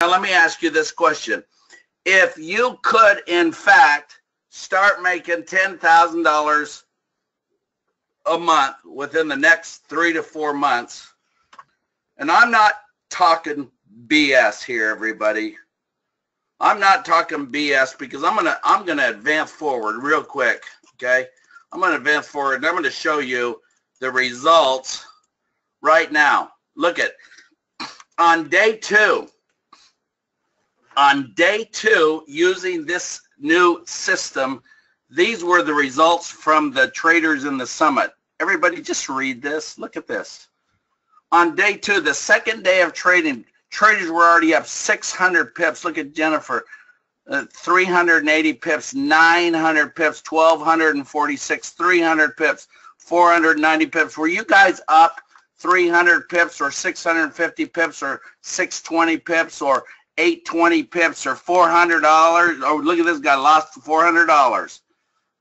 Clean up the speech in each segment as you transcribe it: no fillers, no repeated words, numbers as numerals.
Now let me ask you this question. If you could, in fact, start making $10,000 a month within the next 3 to 4 months, and I'm not talking BS here, everybody. I'm not talking BS because I'm gonna advance forward real quick. Okay, I'm gonna advance forward and I'm gonna show you the results right now. Look at on day two. On day two, using this new system, these were the results from the traders in the summit. Everybody, just read this. Look at this. On day two, the second day of trading, traders were already up 600 pips. Look at Jennifer. 380 pips, 900 pips, 1,246, 300 pips, 490 pips. Were you guys up 300 pips or 650 pips or 620 pips or 820 pips or $400? Oh, look at this guy, lost $400.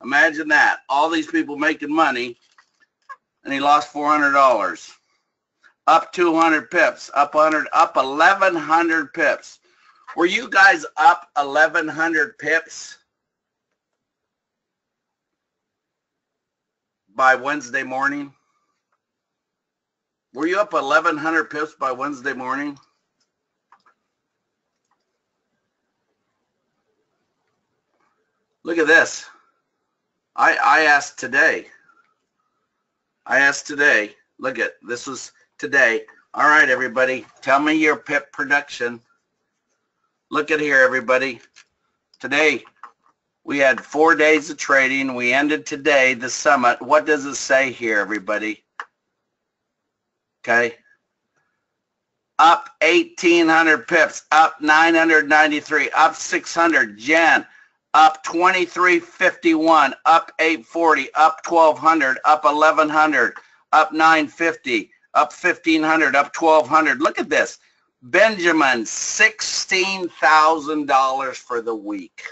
Imagine that. All these people making money, and he lost $400. Up 200 pips, up 100, up 1,100 pips. Were you guys up 1,100 pips by Wednesday morning? Were you up 1,100 pips by Wednesday morning? Look at this. I asked today. Look at this was today. All right, everybody, tell me your pip production. Look at here, everybody. Today, we had 4 days of trading. We ended today, the summit. What does it say here, everybody? Okay. Up 1,800 pips, up 993, up 600. Jen, up 2351, up 840, up 1,200, up 1,100, up 950, up 1,500, up 1,200. Look at this. Benjamin, $16,000 for the week.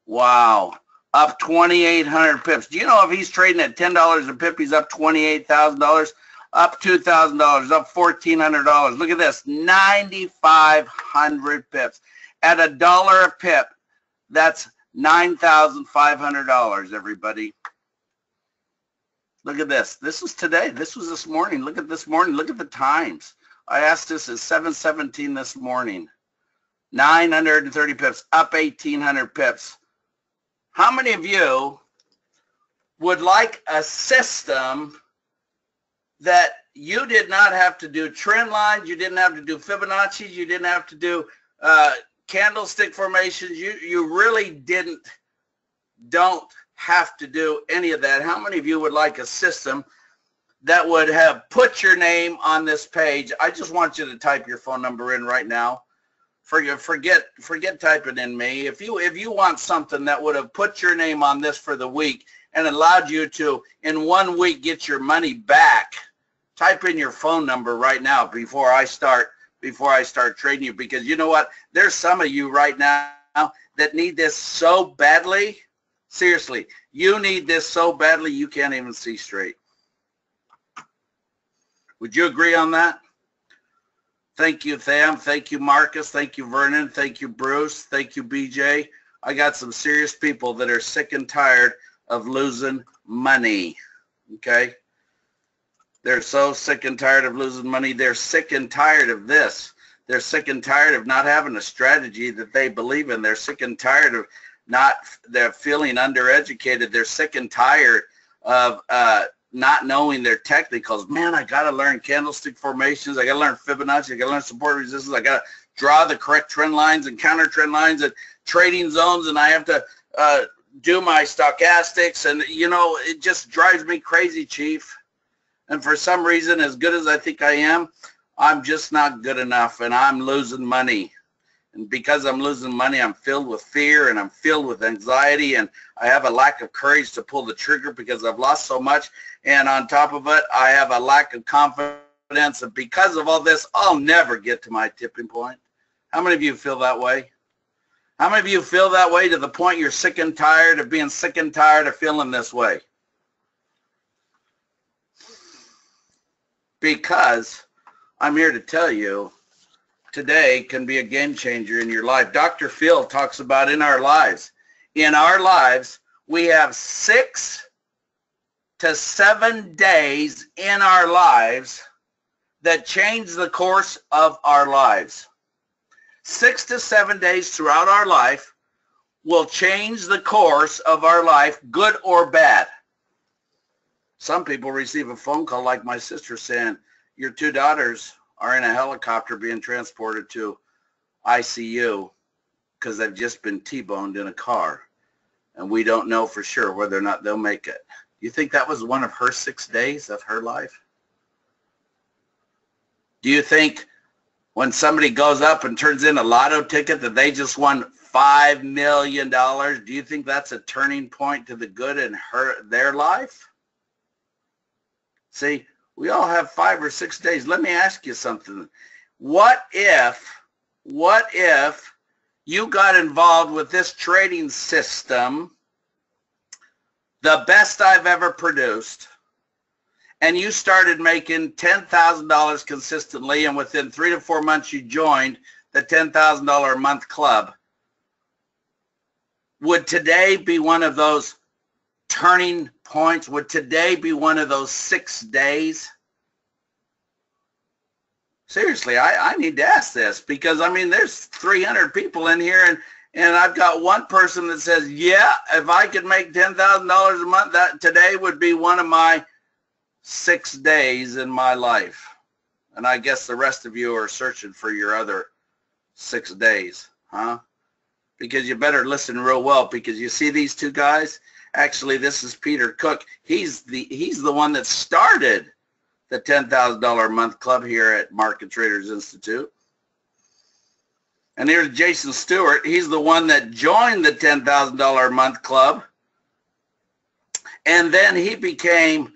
Wow. Up 2,800 pips. Do you know if he's trading at $10 a pip, he's up $28,000, up $2,000, up $1,400. Look at this, 9,500 pips. At $1 a pip, that's $9,500, everybody. Look at this. This was today. This was this morning. Look at this morning. Look at the times. I asked this at 7:17 this morning. 930 pips, up 1,800 pips. How many of you would like a system that you did not have to do trend lines, you didn't have to do Fibonacci's, you didn't have to do candlestick formations, you really don't have to do any of that? How many of you would like a system that would have put your name on this page? I just want you to type your phone number in right now. Forget typing in me. If you want something that would have put your name on this for the week and allowed you to in 1 week get your money back, type in your phone number right now before I start trading you, because you know what? There's some of you right now that need this so badly. Seriously, you need this so badly you can't even see straight. Would you agree on that? Thank you, Tham. Thank you, Marcus. Thank you, Vernon. Thank you, Bruce. Thank you, BJ. I got some serious people that are sick and tired of losing money. Okay? They're so sick and tired of losing money. They're sick and tired of this. They're sick and tired of not having a strategy that they believe in. They're sick and tired of they're feeling undereducated. They're sick and tired of not knowing their technicals. Man, I got to learn candlestick formations. I got to learn Fibonacci. I got to learn support resistance. I got to draw the correct trend lines and counter trend lines and trading zones. And I have to do my stochastics. And, you know, it just drives me crazy, Chief. And for some reason, as good as I think I am, I'm just not good enough, and I'm losing money. And because I'm losing money, I'm filled with fear, and I'm filled with anxiety, and I have a lack of courage to pull the trigger because I've lost so much. And on top of it, I have a lack of confidence, and because of all this, I'll never get to my tipping point. How many of you feel that way? How many of you feel that way to the point you're sick and tired of being sick and tired of feeling this way? Because I'm here to tell you today can be a game changer in your life. Dr. Phil talks about in our lives. In our lives, we have 6 to 7 days in our lives that change the course of our lives. 6 to 7 days throughout our life will change the course of our life, good or bad. Some people receive a phone call like my sister saying, your 2 daughters are in a helicopter being transported to ICU because they've just been T-boned in a car, and we don't know for sure whether or not they'll make it. You think that was one of her 6 days of her life? Do you think when somebody goes up and turns in a lotto ticket that they just won $5 million, do you think that's a turning point to the good in their life? See, we all have 5 or 6 days. Let me ask you something. What if you got involved with this trading system, the best I've ever produced, and you started making $10,000 consistently, and within 3 to 4 months you joined the $10,000 a month club? Would today be one of those turning points? Would today be one of those 6 days? Seriously, I need to ask this, because I mean, there's 300 people in here, and I've got one person that says, yeah, if I could make $10,000 a month, that today would be one of my 6 days in my life. And I guess the rest of you are searching for your other 6 days, huh? Because you better listen real well, because you see these 2 guys. Actually, this is Peter Cook. He's the one that started the $10,000 a month club here at Market Traders Institute. And here's Jason Stewart. He's the one that joined the $10,000 a month club. And then he became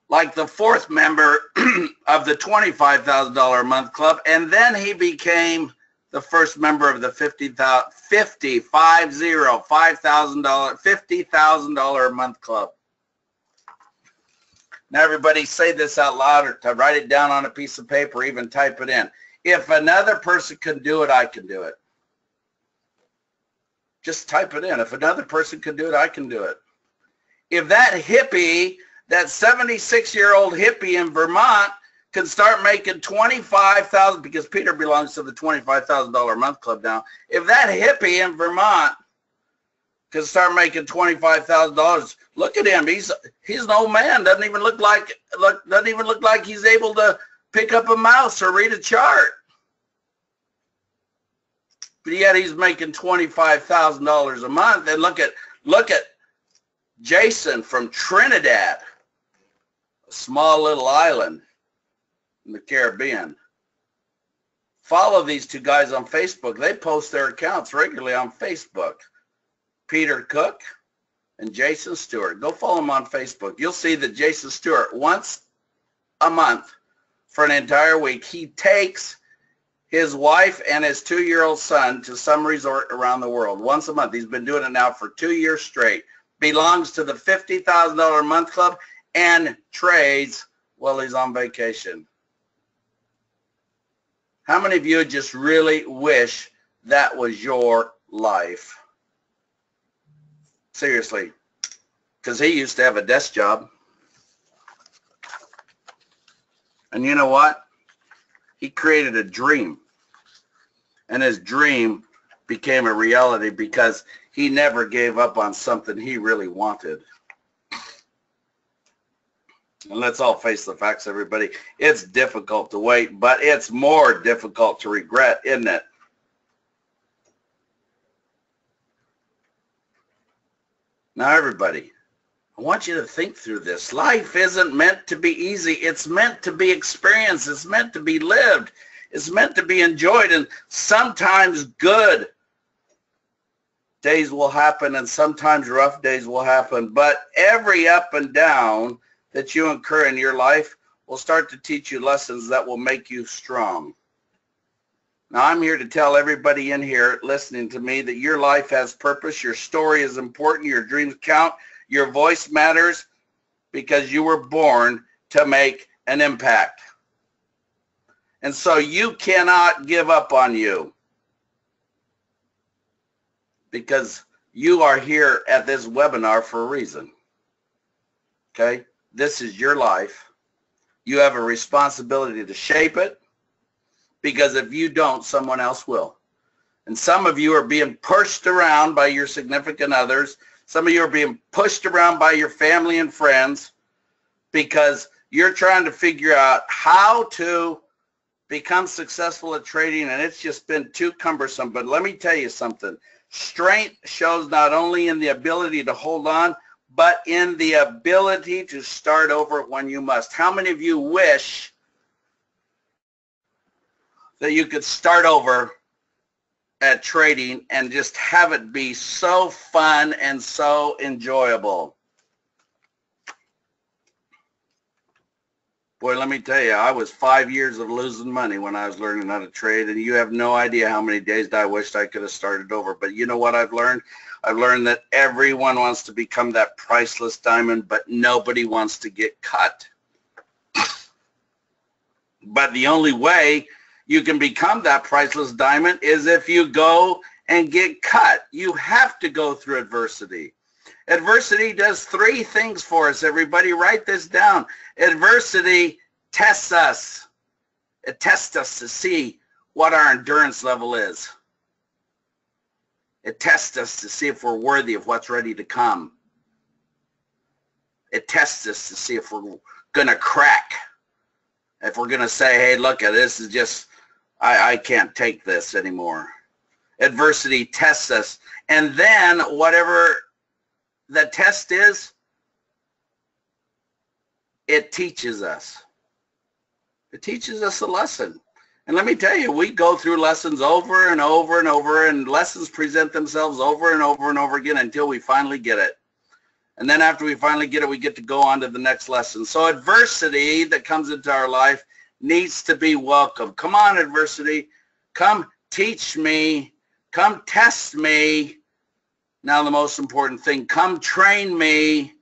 like the 4th member of the $25,000 a month club. And then he became the first member of the $50,000 a month club. Now everybody say this out loud, or to write it down on a piece of paper, even type it in. If another person can do it, I can do it. Just type it in. If another person can do it, I can do it. If that hippie, that 76-year-old hippie in Vermont can start making $25,000, because Peter belongs to the $25,000 a month club now. If that hippie in Vermont can start making $25,000, look at him. He's an old man. Doesn't even look like he's able to pick up a mouse or read a chart. But yet he's making $25,000 a month. And look at Jason from Trinidad, a small little island in the Caribbean. Follow these 2 guys on Facebook. They post their accounts regularly on Facebook. Peter Cook and Jason Stewart. Go follow them on Facebook. You'll see that Jason Stewart, once a month for an entire week, he takes his wife and his 2-year-old son to some resort around the world. Once a month. He's been doing it now for 2 years straight. Belongs to the $50,000 a month club and trades while he's on vacation. How many of you just really wish that was your life? Seriously, because he used to have a desk job. And you know what? He created a dream. And his dream became a reality because he never gave up on something he really wanted. And let's all face the facts, everybody. It's difficult to wait, but it's more difficult to regret, isn't it? Now, everybody, I want you to think through this. Life isn't meant to be easy. It's meant to be experienced. It's meant to be lived. It's meant to be enjoyed. And sometimes good days will happen, and sometimes rough days will happen. But every up and down that you incur in your life will start to teach you lessons that will make you strong. Now, I'm here to tell everybody in here listening to me that your life has purpose. Your story is important. Your dreams count. Your voice matters because you were born to make an impact. And so you cannot give up on you, because you are here at this webinar for a reason. Okay? This is your life. You have a responsibility to shape it, because if you don't, someone else will. And some of you are being pushed around by your significant others. Some of you are being pushed around by your family and friends because you're trying to figure out how to become successful at trading, and it's just been too cumbersome. But let me tell you something. Strength shows not only in the ability to hold on, but in the ability to start over when you must. How many of you wish that you could start over at trading and just have it be so fun and so enjoyable? Boy, let me tell you, I was 5 years of losing money when I was learning how to trade, and you have no idea how many days I wished I could have started over. But you know what I've learned? I've learned that everyone wants to become that priceless diamond, but nobody wants to get cut. But the only way you can become that priceless diamond is if you go and get cut. You have to go through adversity. Adversity does three things for us, everybody. Write this down. Adversity tests us. It tests us to see what our endurance level is. It tests us to see if we're worthy of what's ready to come. It tests us to see if we're going to crack. If we're going to say, hey, look, this is just, I can't take this anymore. Adversity tests us. And then whatever the test is, it teaches us. It teaches us a lesson. And let me tell you, we go through lessons over and over and over, and lessons present themselves over and over and over again until we finally get it. And then after we finally get it, we get to go on to the next lesson. So adversity that comes into our life needs to be welcome. Come on, adversity. Come teach me. Come test me. Now the most important thing, come train me.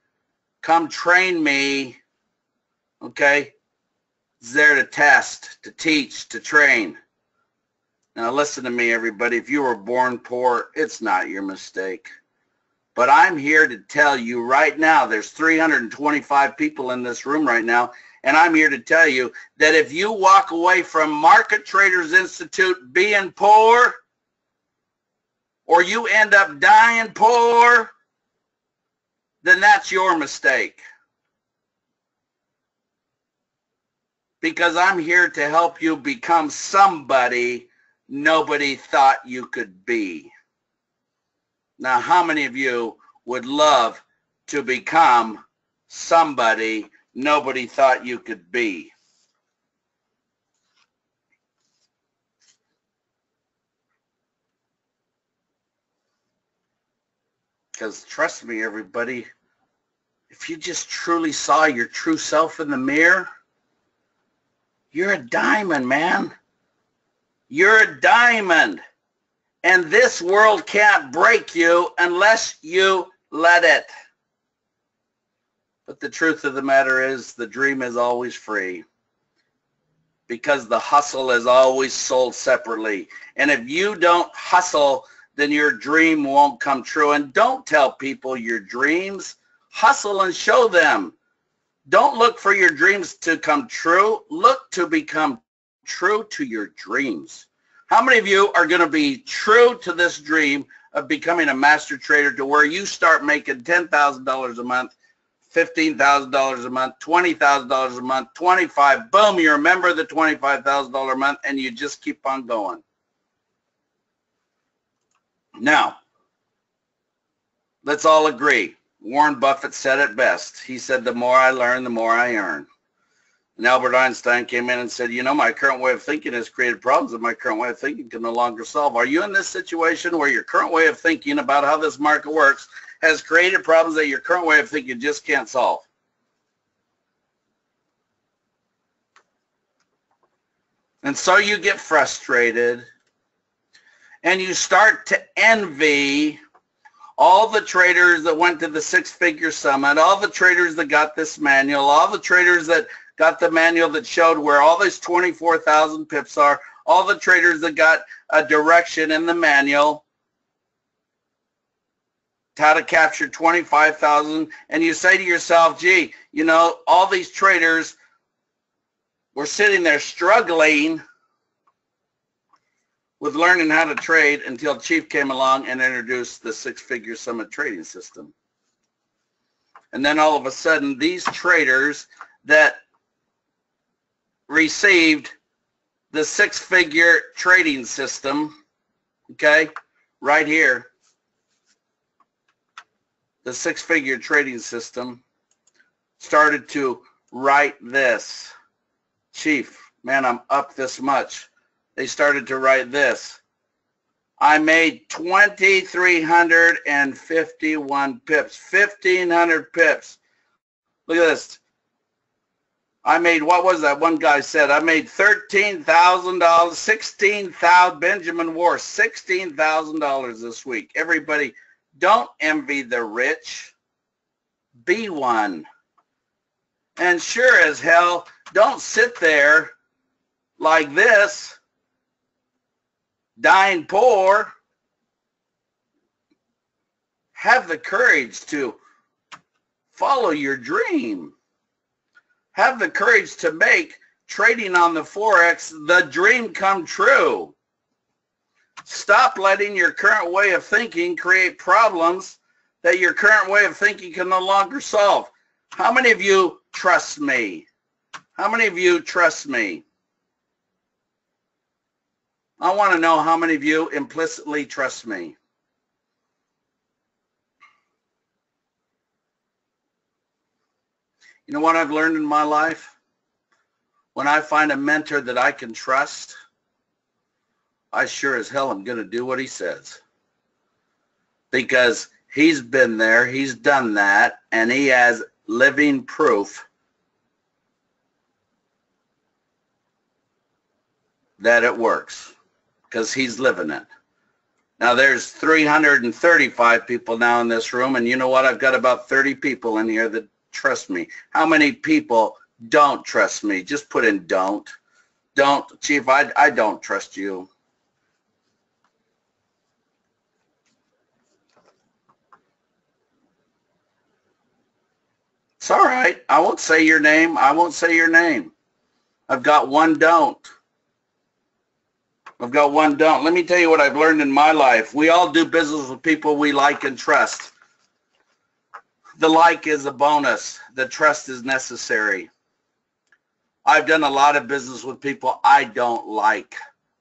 Come train me. Okay? It's there to test, to teach, to train. Now listen to me, everybody. If you were born poor, it's not your mistake. But I'm here to tell you right now, there's 325 people in this room right now, and I'm here to tell you that if you walk away from Market Traders Institute being poor, or you end up dying poor, then that's your mistake. Because I'm here to help you become somebody nobody thought you could be. Now, how many of you would love to become somebody nobody thought you could be? Because trust me, everybody, if you just truly saw your true self in the mirror, you're a diamond, man. You're a diamond. And this world can't break you unless you let it. But the truth of the matter is, the dream is always free, because the hustle is always sold separately. And if you don't hustle, then your dream won't come true. And don't tell people your dreams. Hustle and show them. Don't look for your dreams to come true. Look to become true to your dreams. How many of you are going to be true to this dream of becoming a master trader, to where you start making $10,000 a month, $15,000 a month, $20,000 a month, 25, boom, you remember the $25,000 a month, and you just keep on going. Now, let's all agree. Warren Buffett said it best. He said, the more I learn, the more I earn. And Albert Einstein came in and said, you know, my current way of thinking has created problems that my current way of thinking can no longer solve. Are you in this situation where your current way of thinking about how this market works has created problems that your current way of thinking just can't solve? And so you get frustrated, and you start to envy all the traders that went to the six-figure summit, all the traders that got this manual, all the traders that got the manual that showed where all these 24,000 pips are, all the traders that got a direction in the manual, how to capture 25,000, and you say to yourself, gee, you know, all these traders were sitting there struggling with learning how to trade until Chief came along and introduced the six-figure summit trading system. And then all of a sudden, these traders that received the six-figure trading system, okay, right here, the six-figure trading system, started to write this. Chief, man, I'm up this much. They started to write this. I made 2,351 pips, 1,500 pips. Look at this. I made, what was that one guy said? I made $13,000, 16,000, Benjamin War, $16,000 this week. Everybody, don't envy the rich. Be one. And sure as hell, don't sit there like this, dying poor. Have the courage to follow your dream. Have the courage to make trading on the Forex the dream come true. Stop letting your current way of thinking create problems that your current way of thinking can no longer solve. How many of you trust me? How many of you trust me? I want to know how many of you implicitly trust me. You know what I've learned in my life? When I find a mentor that I can trust, I sure as hell am going to do what he says. Because he's been there, he's done that, and he has living proof that it works. Because he's living it. Now there's 335 people now in this room, and you know what? I've got about 30 people in here that trust me. How many people don't trust me? Just put in don't. Don't. Chief, I don't trust you. It's all right. I won't say your name. I won't say your name. I've got one don't. I've got one don't. Let me tell you what I've learned in my life. We all do business with people we like and trust. The like is a bonus. The trust is necessary. I've done a lot of business with people I don't like,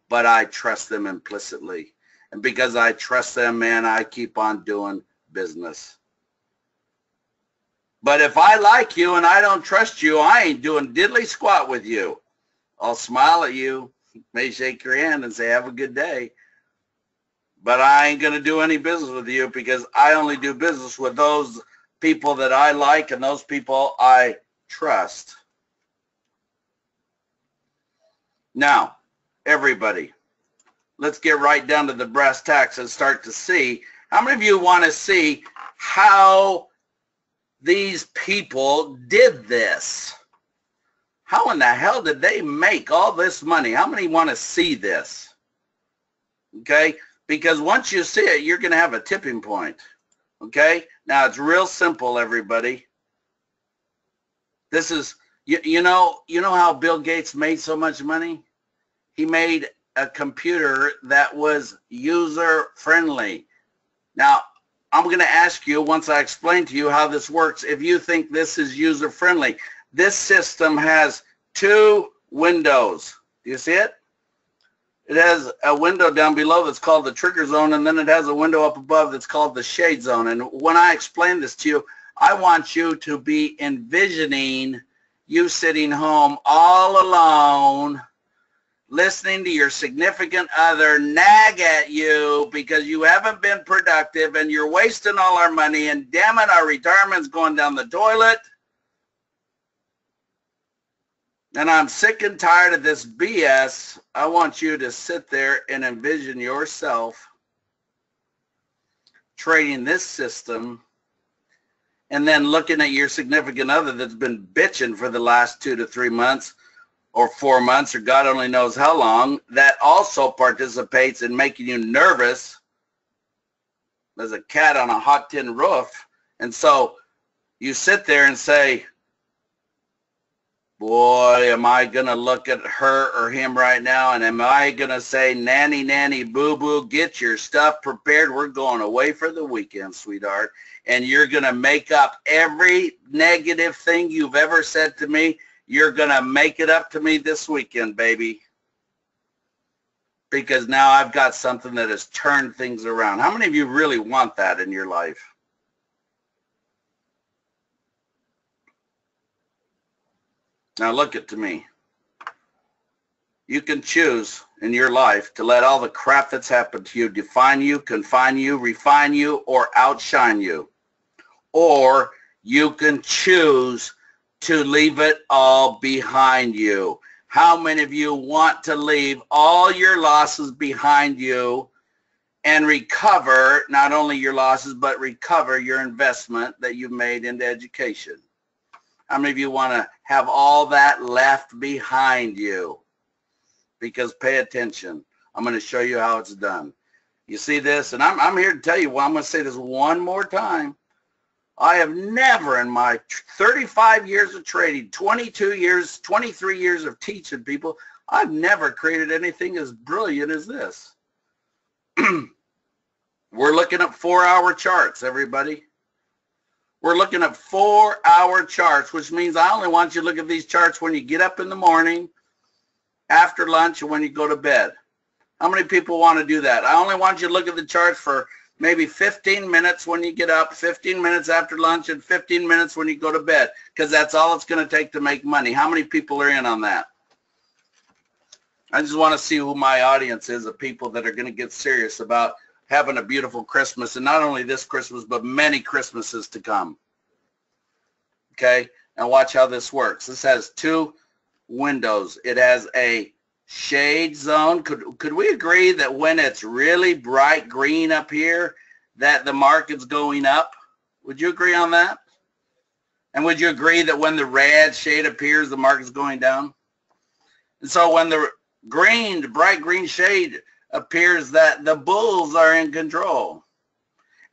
but I trust them implicitly. And because I trust them, man, I keep on doing business. But if I like you and I don't trust you, I ain't doing diddly squat with you. I'll smile at you, may shake your hand and say, have a good day. But I ain't going to do any business with you because I only do business with those people that I like and those people I trust. Now, everybody, let's get right down to the brass tacks and start to see. How many of you want to see how these people did this? How in the hell did they make all this money? How many want to see this? Okay? Because once you see it, you're going to have a tipping point. Okay? Now, it's real simple, everybody. This is, you know how Bill Gates made so much money? He made a computer that was user-friendly. Now, I'm going to ask you, once I explain to you how this works, if you think this is user-friendly. This system has two windows. Do you see it? It has a window down below that's called the trigger zone, and then it has a window up above that's called the shade zone. And when I explain this to you, I want you to be envisioning you sitting home all alone, listening to your significant other nag at you because you haven't been productive and you're wasting all our money, and damn it, our retirement's going down the toilet. And I'm sick and tired of this BS. I want you to sit there and envision yourself trading this system and then looking at your significant other that's been bitching for the last 2 to 3 months or 4 months or God only knows how long, that also participates in making you nervous as a cat on a hot tin roof. And so you sit there and say, boy, am I going to look at her or him right now, and am I going to say, nanny, nanny, boo-boo, get your stuff prepared. We're going away for the weekend, sweetheart. And you're going to make up every negative thing you've ever said to me. You're going to make it up to me this weekend, baby. Because now I've got something that has turned things around. How many of you really want that in your life? Now look it to me. You can choose in your life to let all the crap that's happened to you define you, confine you, refine you, or outshine you. Or you can choose to leave it all behind you. How many of you want to leave all your losses behind you and recover not only your losses, but recover your investment that you made into education? How many of you want to have all that left behind you? Because pay attention. I'm going to show you how it's done. You see this? And I'm here to tell you, well, I'm going to say this one more time. I have never in my 35 years of trading, 22 years, 23 years of teaching people, I've never created anything as brilliant as this. We're looking at 4-hour charts, everybody. We're looking at 4-hour charts, which means I only want you to look at these charts when you get up in the morning, after lunch, and when you go to bed. How many people want to do that? I only want you to look at the charts for maybe 15 minutes when you get up, 15 minutes after lunch, and 15 minutes when you go to bed, because that's all it's going to take to make money. How many people are in on that? I just want to see who my audience is of people that are going to get serious about having a beautiful Christmas, and not only this Christmas, but many Christmases to come. Okay, and watch how this works. This has 2 windows. It has a shade zone. Could we agree that when it's really bright green up here, that the market's going up? Would you agree on that? And would you agree that when the red shade appears, the market's going down? And so when the green, the bright green shade appears, that the bulls are in control.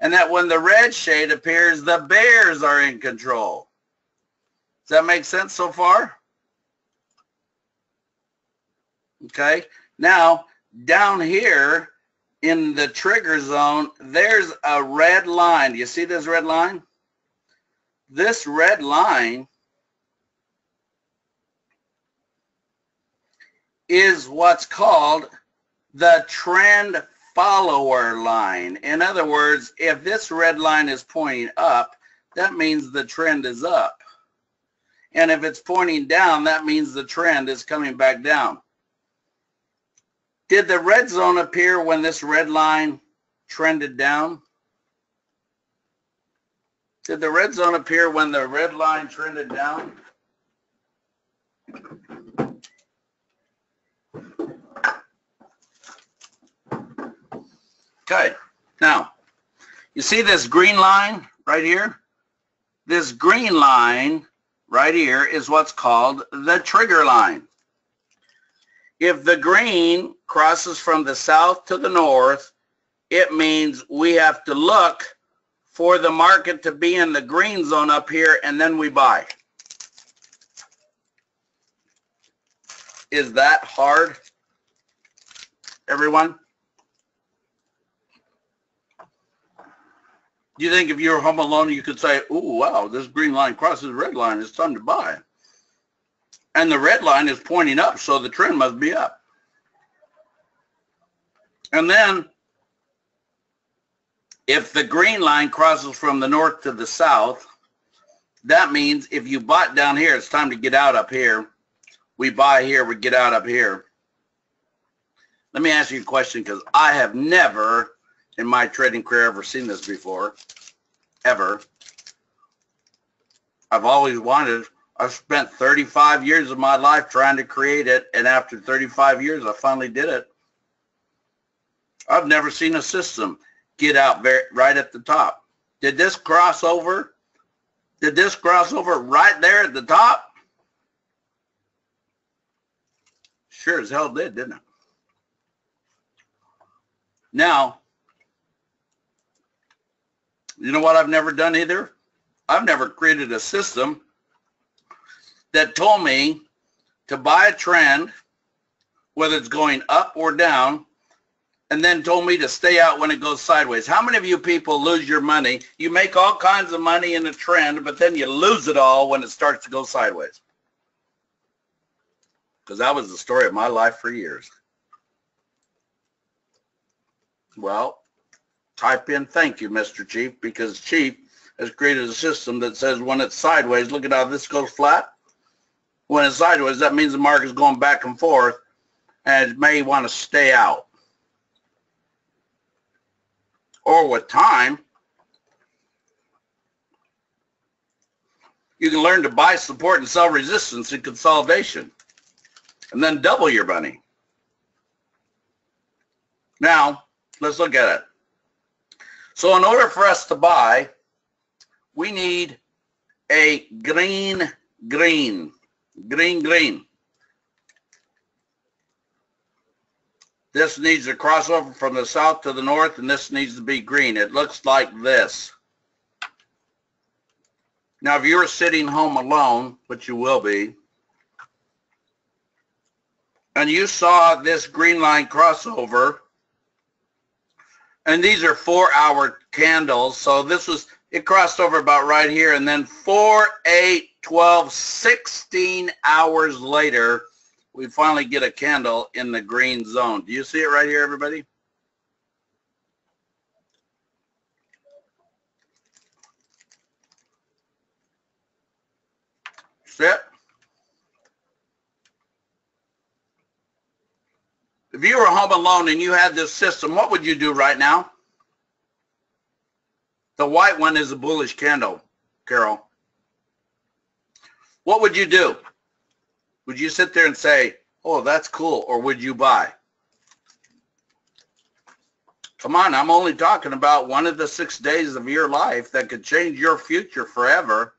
And that when the red shade appears, the bears are in control. Does that make sense so far? Okay. Now, down here in the trigger zone, there's a red line. Do you see this red line? This red line is what's called the trend follower line. In other words, if this red line is pointing up, that means the trend is up. And if it's pointing down, that means the trend is coming back down. Did the red zone appear when this red line trended down? Did the red zone appear when the red line trended down? Okay, now, you see this green line right here? This green line right here is what's called the trigger line. If the green crosses from the south to the north, it means we have to look for the market to be in the green zone up here, and then we buy. Is that hard, everyone? Do you think if you're home alone, you could say, oh, wow, this green line crosses the red line, it's time to buy. And the red line is pointing up, so the trend must be up. And then, if the green line crosses from the north to the south, that means if you bought down here, it's time to get out up here. We buy here, we get out up here. Let me ask you a question, because I have never in my trading career ever seen this before, ever. I've always wanted, I've spent 35 years of my life trying to create it, and after 35 years, I finally did it. I've never seen a system get out right at the top. Did this cross over Did this cross over right there at the top? Sure as hell did, didn't it? Now, you know what I've never done either? I've never created a system that told me to buy a trend, whether it's going up or down, and then told me to stay out when it goes sideways. How many of you people lose your money? You make all kinds of money in a trend, but then you lose it all when it starts to go sideways. Because that was the story of my life for years. Well, type in thank you, Mr. Chief, because Chief has created a system that says when it's sideways, look at how this goes flat. When it's sideways, that means the market is going back and forth, and it may want to stay out. Or with time, you can learn to buy support and sell resistance in consolidation, and then double your money. Now, let's look at it. So in order for us to buy, we need a green. This needs to cross over from the south to the north, and this needs to be green. It looks like this. Now, if you were sitting home alone, which you will be, and you saw this green line cross over, and these are 4-hour candles, so this was, it crossed over about right here, and then 4, 8, 12, 16 hours later, we finally get a candle in the green zone. Do you see it right here, everybody? See it? If you were home alone and you had this system, what would you do right now? The white one is a bullish candle, Carol. What would you do? Would you sit there and say, oh, that's cool, or would you buy? Come on, I'm only talking about one of the 6 days of your life that could change your future forever.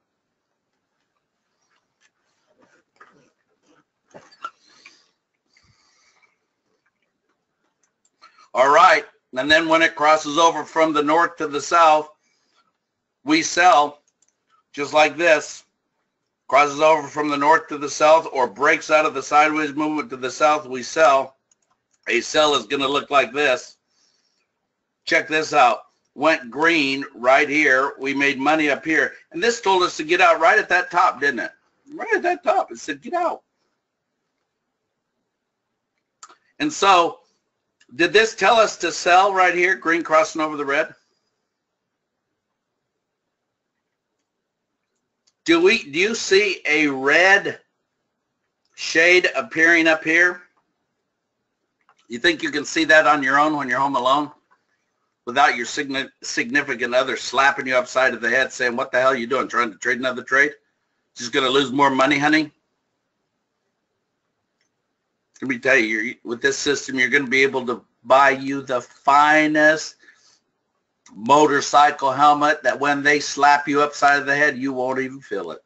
All right, and then when it crosses over from the north to the south, we sell just like this. Crosses over from the north to the south or breaks out of the sideways movement to the south, we sell. A sell is going to look like this. Check this out. Went green right here. We made money up here. And this told us to get out right at that top, didn't it? Right at that top. It said, get out. And so, did this tell us to sell right here, green crossing over the red? Do you see a red shade appearing up here? You think you can see that on your own when you're home alone without your significant other slapping you upside of the head saying, what the hell are you doing, trying to trade another trade? Just going to lose more money, honey? Let me tell you, with this system, you're going to be able to buy you the finest motorcycle helmet that when they slap you upside of the head, you won't even feel it.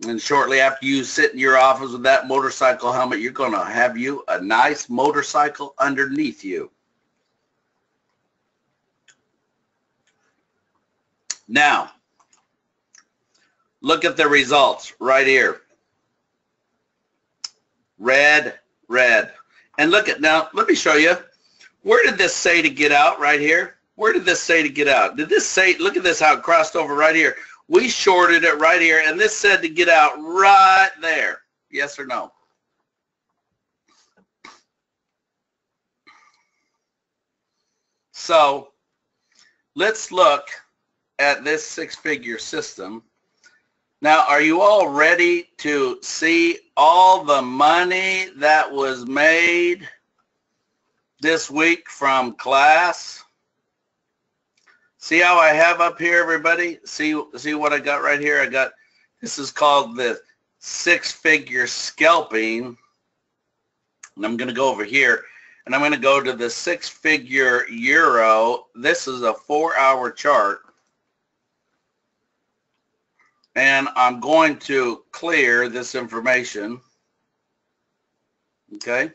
And shortly after you sit in your office with that motorcycle helmet, you're going to have you a nice motorcycle underneath you. Now, look at the results right here. Red, red. And look at, now, let me show you. Where did this say to get out right here? Where did this say to get out? Did this say, look at this, how it crossed over right here. We shorted it right here, and this said to get out right there. Yes or no? So let's look at this six-figure system. Now, are you all ready to see all the money that was made this week from class? See how I have up here, everybody? See what I got right here? I got, this is called the six-figure scalping. And I'm going to go over here, and I'm going to go to the six-figure euro. This is a 4-hour chart. And I'm going to clear this information. Okay.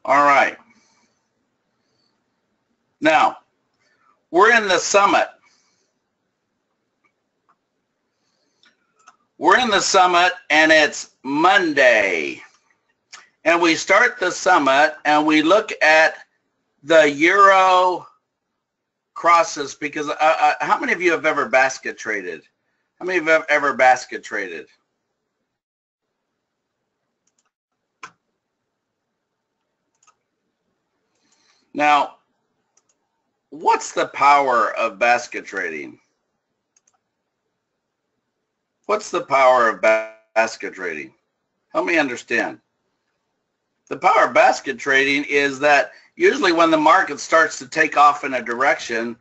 All right. Now, we're in the summit. We're in the summit, and it's Monday. And we start the summit, and we look at the euro crosses, because how many of you have ever basket traded? How many of you have ever basket traded? Now, what's the power of basket trading? What's the power of basket trading? Help me understand. The power of basket trading is that usually when the market starts to take off in a direction,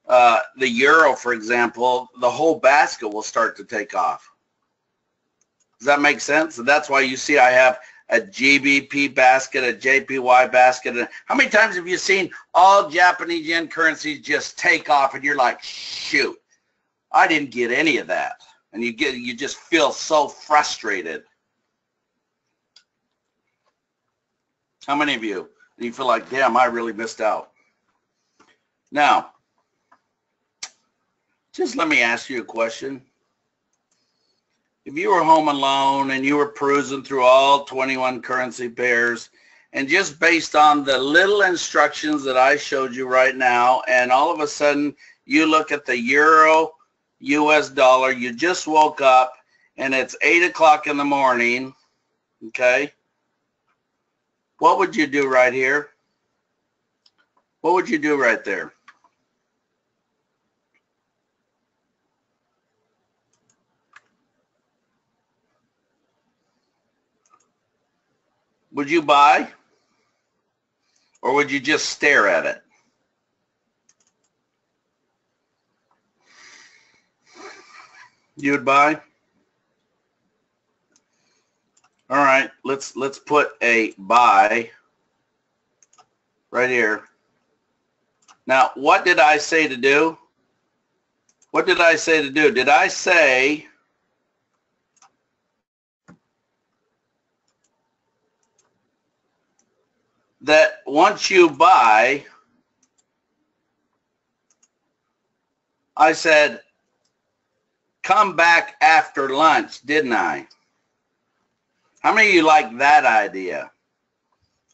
the euro, for example, the whole basket will start to take off. Does that make sense? And that's why you see I have a GBP basket, a JPY basket. And how many times have you seen all Japanese yen currencies just take off and you're like, shoot, I didn't get any of that. And you just feel so frustrated. How many of you? You feel like, damn, I really missed out. Now, just let me ask you a question. If you were home alone and you were perusing through all 21 currency pairs, and just based on the little instructions that I showed you right now, and all of a sudden you look at the euro, US dollar, you just woke up and it's 8 o'clock in the morning, okay? What would you do right here? What would you do right there? Would you buy? Or would you just stare at it? You would buy? All right, let's put a buy right here. Now, what did I say to do? What did I say to do? Did I say that once you buy, I said, come back after lunch, didn't I? How many of you like that idea?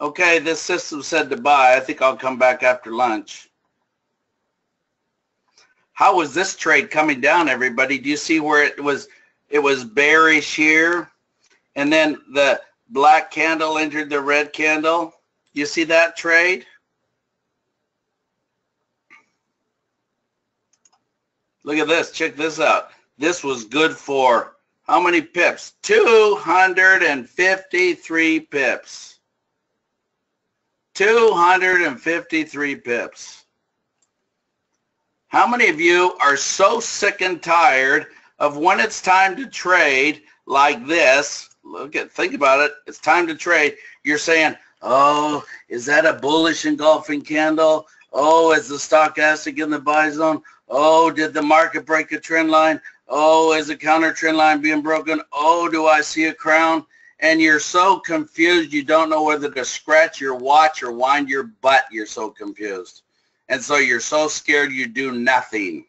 Okay, this system said to buy. I think I'll come back after lunch. How was this trade coming down, everybody? Do you see where it was bearish here, and then the black candle entered the red candle? You see that trade? Look at this. Check this out. This was good for how many pips? 253 pips. 253 pips. How many of you are so sick and tired of when it's time to trade like this? Think about it. It's time to trade. You're saying, oh, is that a bullish engulfing candle? Oh, is the stochastic in the buy zone? Oh, did the market break a trend line? Oh, is the counter trend line being broken? Oh, do I see a crown? And you're so confused you don't know whether to scratch your watch or wind your butt. You're so confused. And so you're so scared you do nothing.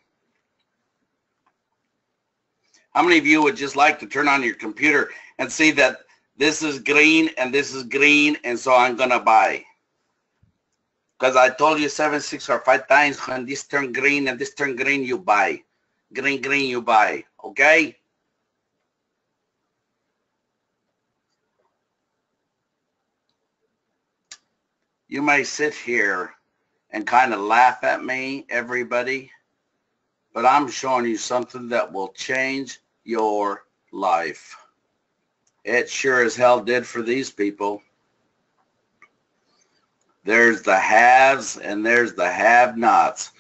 How many of you would just like to turn on your computer and see that this is green and this is green, and so I'm going to buy? Because I told you 7, 6, or 5 times, when this turn green and this turn green, you buy. Green, green, you buy. Okay? You may sit here and kind of laugh at me, everybody, but I'm showing you something that will change your life. It sure as hell did for these people. There's the haves and there's the have-nots.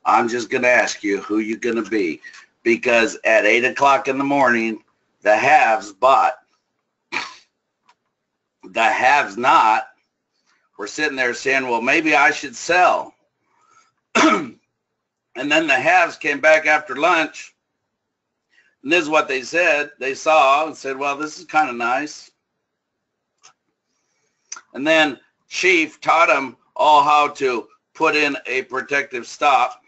I'm just going to ask you who you're going to be, because at 8 o'clock in the morning, the haves bought. The haves not were sitting there saying, well, maybe I should sell. And then the haves came back after lunch, and this is what they said. They saw and said, well, this is kind of nice. And then Chief taught them all how to put in a protective stop.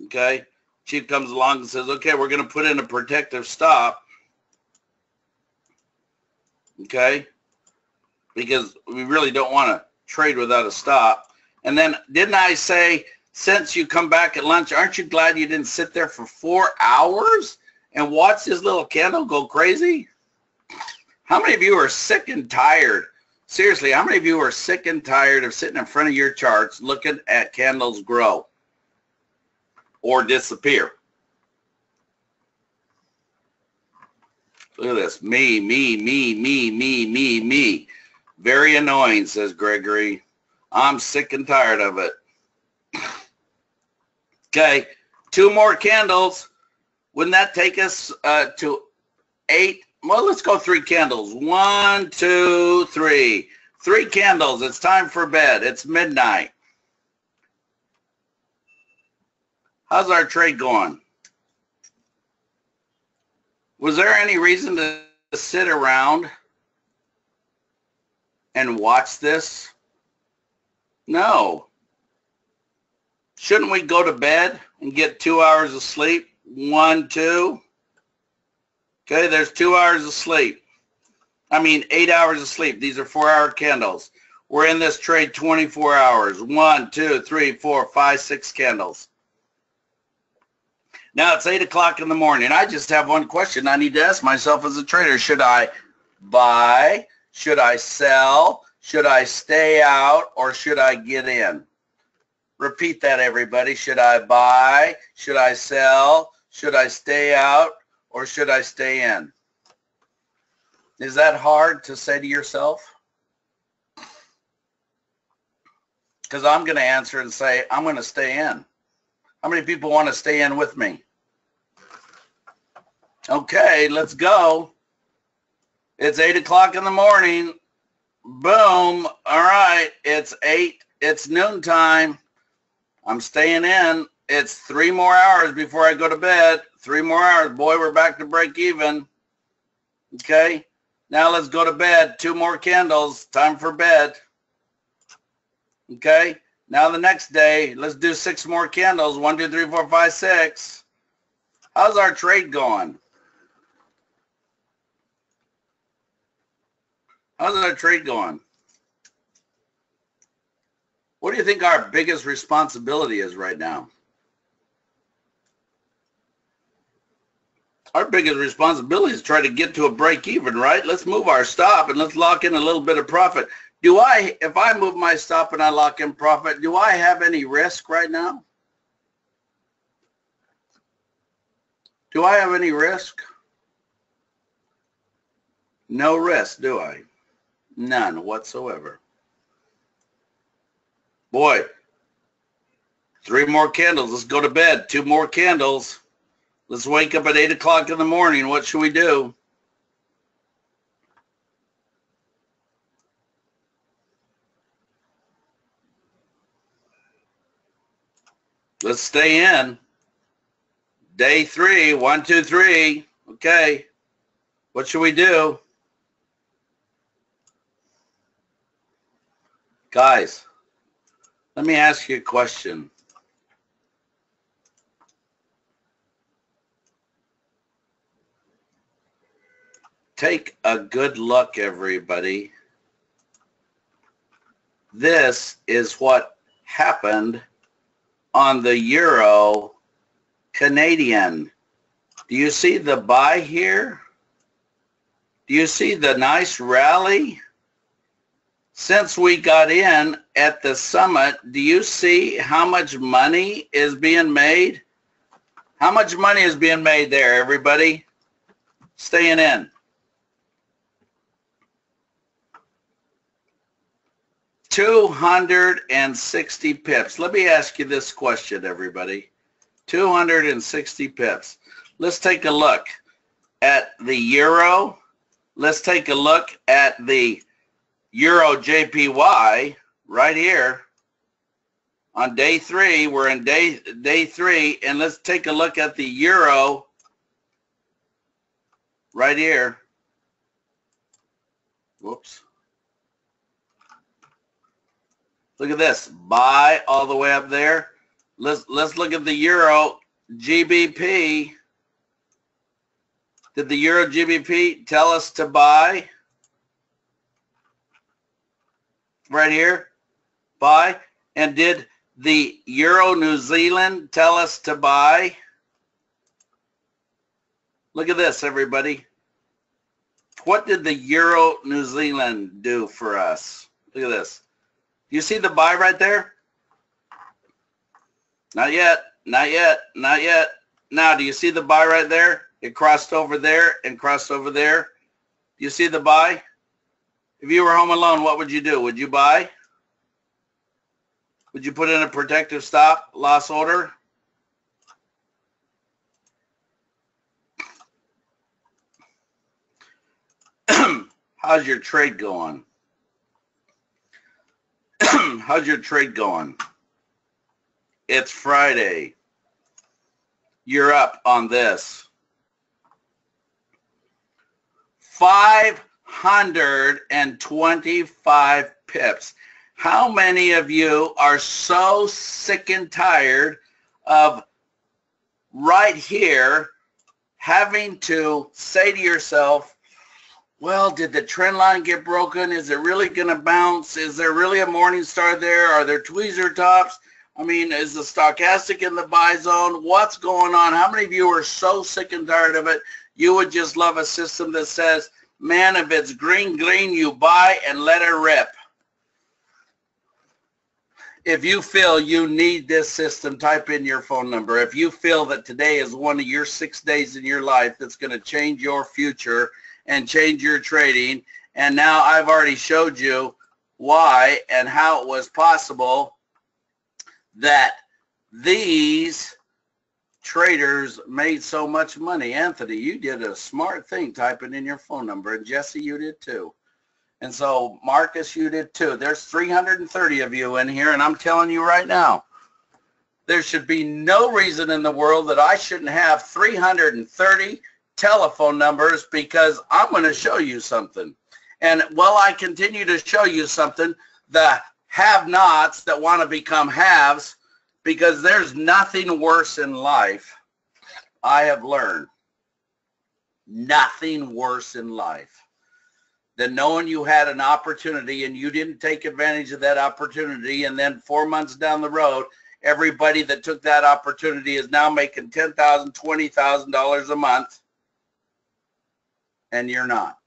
Okay? Chief comes along and says, okay, we're going to put in a protective stop. Okay? Because we really don't want to trade without a stop. And then didn't I say, since you come back at lunch, aren't you glad you didn't sit there for 4 hours and watch this little candle go crazy? How many of you are sick and tired? Seriously, how many of you are sick and tired of sitting in front of your charts looking at candles grow or disappear? Look at this. Me. Very annoying, says Gregory. I'm sick and tired of it. Okay, 2 more candles. Wouldn't that take us to 8? Well, let's go 3 candles. 1, 2, 3. 3 candles. It's time for bed. It's midnight. How's our trade going? Was there any reason to sit around and watch this? No. Shouldn't we go to bed and get 2 hours of sleep? 1, 2. Okay, there's 2 hours of sleep. I mean, 8 hours of sleep. These are 4-hour candles. We're in this trade 24 hours. 1, 2, 3, 4, 5, 6 candles. Now it's 8 o'clock in the morning. I just have one question I need to ask myself as a trader. Should I buy? Should I sell? Should I stay out, or should I get in? Repeat that, everybody. Should I buy? Should I sell? Should I stay out, or should I stay in? Is that hard to say to yourself? Because I'm going to answer and say, I'm going to stay in. How many people want to stay in with me? Okay, let's go. It's 8 o'clock in the morning. Boom. All right, it's 8. It's noontime. I'm staying in. It's 3 more hours before I go to bed. 3 more hours. Boy, we're back to break even. Okay, now let's go to bed. 2 more candles. Time for bed. Okay, now the next day, let's do 6 more candles. 1, 2, 3, 4, 5, 6. How's our trade going? How's our trade going? What do you think our biggest responsibility is right now? Our biggest responsibility is try to get to a break even, right? Let's move our stop and let's lock in a little bit of profit. If I move my stop and I lock in profit, do I have any risk right now? Do I have any risk? No risk, do I? None whatsoever. Boy, 3 more candles. Let's go to bed. 2 more candles. Let's wake up at 8 o'clock in the morning. What should we do? Let's stay in. Day 3, 1, 2, 3. Okay. What should we do? Guys, let me ask you a question. Take a good look, everybody. This is what happened on the Euro Canadian. Do you see the buy here? Do you see the nice rally? Since we got in at the summit, do you see how much money is being made? How much money is being made there, everybody? Staying in. 260 pips. Let me ask you this question, everybody. 260 pips. Let's take a look at the euro. Let's take a look at the euro JPY right here on day 3. We're in day 3, and let's take a look at the euro right here. Whoops. Look at this. Buy all the way up there. Let's look at the euro GBP. Did the euro GBP tell us to buy? Right here. Buy. And did the euro New Zealand tell us to buy? Look at this, everybody. What did the euro New Zealand do for us? Look at this. Do you see the buy right there? Not yet, not yet, not yet. Now, do you see the buy right there? It crossed over there and crossed over there. Do you see the buy? If you were home alone, what would you do? Would you buy? Would you put in a protective stop loss order? How's your trade going? How's your trade going? It's Friday. You're up on this. 525 pips. How many of you are so sick and tired of right here having to say to yourself, well, did the trend line get broken? Is it really going to bounce? Is there really a morning star there? Are there tweezer tops? I mean, is the stochastic in the buy zone? What's going on? How many of you are so sick and tired of it? You would just love a system that says, man, if it's green, you buy and let it rip. If you feel you need this system, type in your phone number. If you feel that today is one of your 6 days in your life that's going to change your future and change your trading, and now I've already showed you why and how it was possible that these traders made so much money. Anthony, you did a smart thing typing in your phone number, and Jesse, you did too. And so Marcus, you did too. There's 330 of you in here, and I'm telling you right now, there should be no reason in the world that I shouldn't have 330 telephone numbers, because I'm going to show you something. And while I continue to show you something, the have-nots that want to become haves, because there's nothing worse in life, I have learned, nothing worse in life than knowing you had an opportunity and you didn't take advantage of that opportunity, and then 4 months down the road, everybody that took that opportunity is now making $10,000, $20,000 a month, and you're not.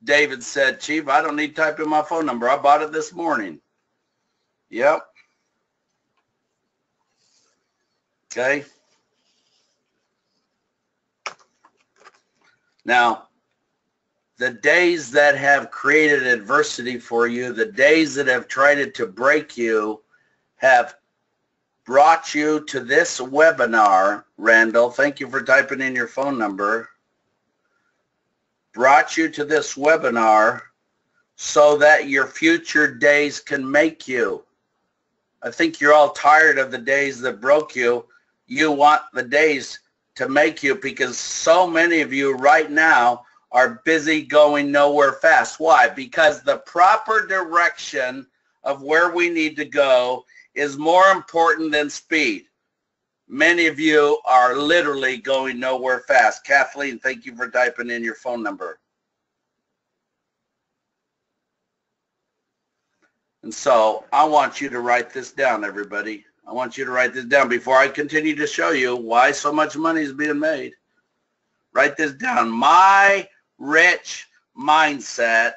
David said, Chief, I don't need to type in my phone number. I bought it this morning. Yep. Okay. Now, the days that have created adversity for you, the days that have tried to break you, have brought you to this webinar. Randall, thank you for typing in your phone number. Brought you to this webinar so that your future days can make you. I think you're all tired of the days that broke you. You want the days to make you, because so many of you right now are busy going nowhere fast. Why? Because the proper direction of where we need to go is more important than speed. Many of you are literally going nowhere fast. Kathleen, thank you for typing in your phone number. And so I want you to write this down, everybody. I want you to write this down before I continue to show you why so much money is being made. Write this down. My rich mindset.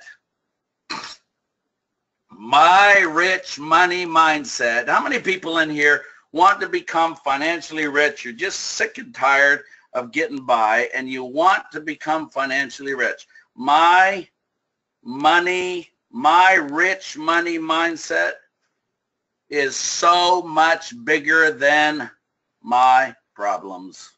My rich money mindset. How many people in here want to become financially rich? You're just sick and tired of getting by, and you want to become financially rich. My money My rich money mindset is so much bigger than my problems.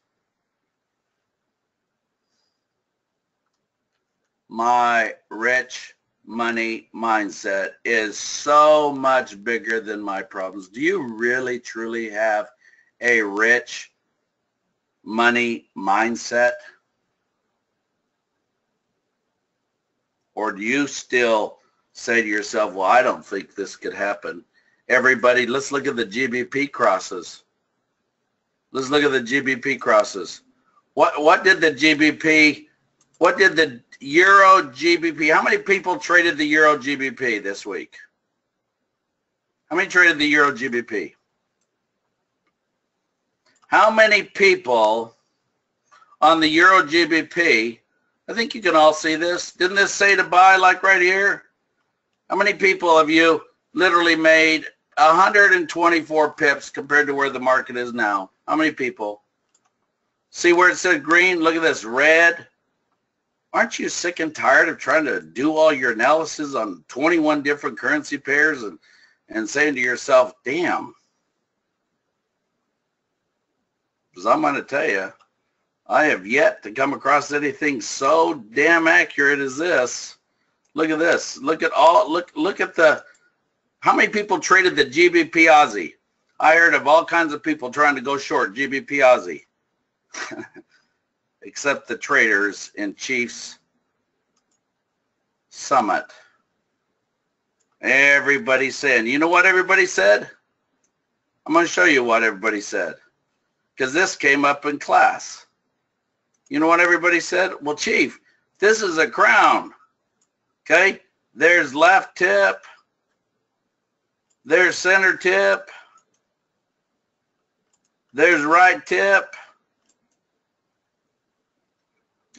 My rich money mindset is so much bigger than my problems. Do you really, truly have a rich money mindset? Or do you still say to yourself, well, I don't think this could happen? Everybody, let's look at the GBP crosses. Let's look at the GBP crosses. What did the GBP, what did the Euro GBP, how many people traded the Euro GBP this week? How many traded the Euro GBP? How many people on the Euro GBP, I think you can all see this. Didn't this say to buy like right here? How many people have you literally made 124 pips compared to where the market is now? How many people? See where it said green? Look at this, red. Aren't you sick and tired of trying to do all your analysis on 21 different currency pairs and saying to yourself, damn. Because I'm going to tell you, I have yet to come across anything so damn accurate as this. Look at this. Look at all, look at the, how many people traded the GBP Aussie? I heard of all kinds of people trying to go short GBP Aussie. Except the traders in Chiefs Summit. Everybody's saying, you know what everybody said? I'm going to show you what everybody said. Because this came up in class. You know what everybody said? Well, Chief, this is a crown. Okay? There's left tip. There's center tip. There's right tip.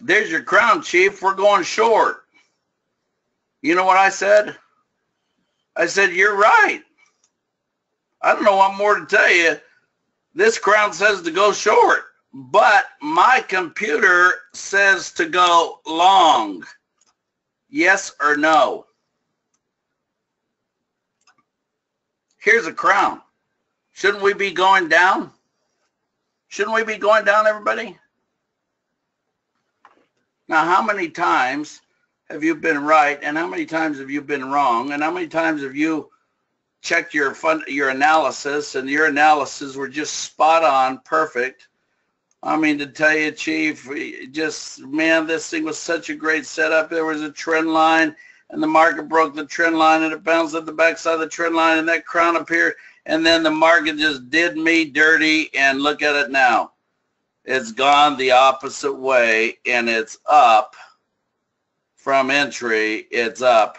There's your crown, Chief. We're going short. You know what I said? I said, you're right. I don't know what more to tell you. This crown says to go short, but my computer says to go long. Yes or no? Here's a crown. Shouldn't we be going down? Shouldn't we be going down, everybody? Now, how many times have you been right, and how many times have you been wrong, and how many times have you checked your analysis, and your analysis were just spot on, perfect? I mean, to tell you, Chief, just, man, this thing was such a great setup. There was a trend line, and the market broke the trend line, and it bounced at the backside of the trend line, and that crown appeared, and then the market just did me dirty, and look at it now. It's gone the opposite way, and it's up from entry. It's up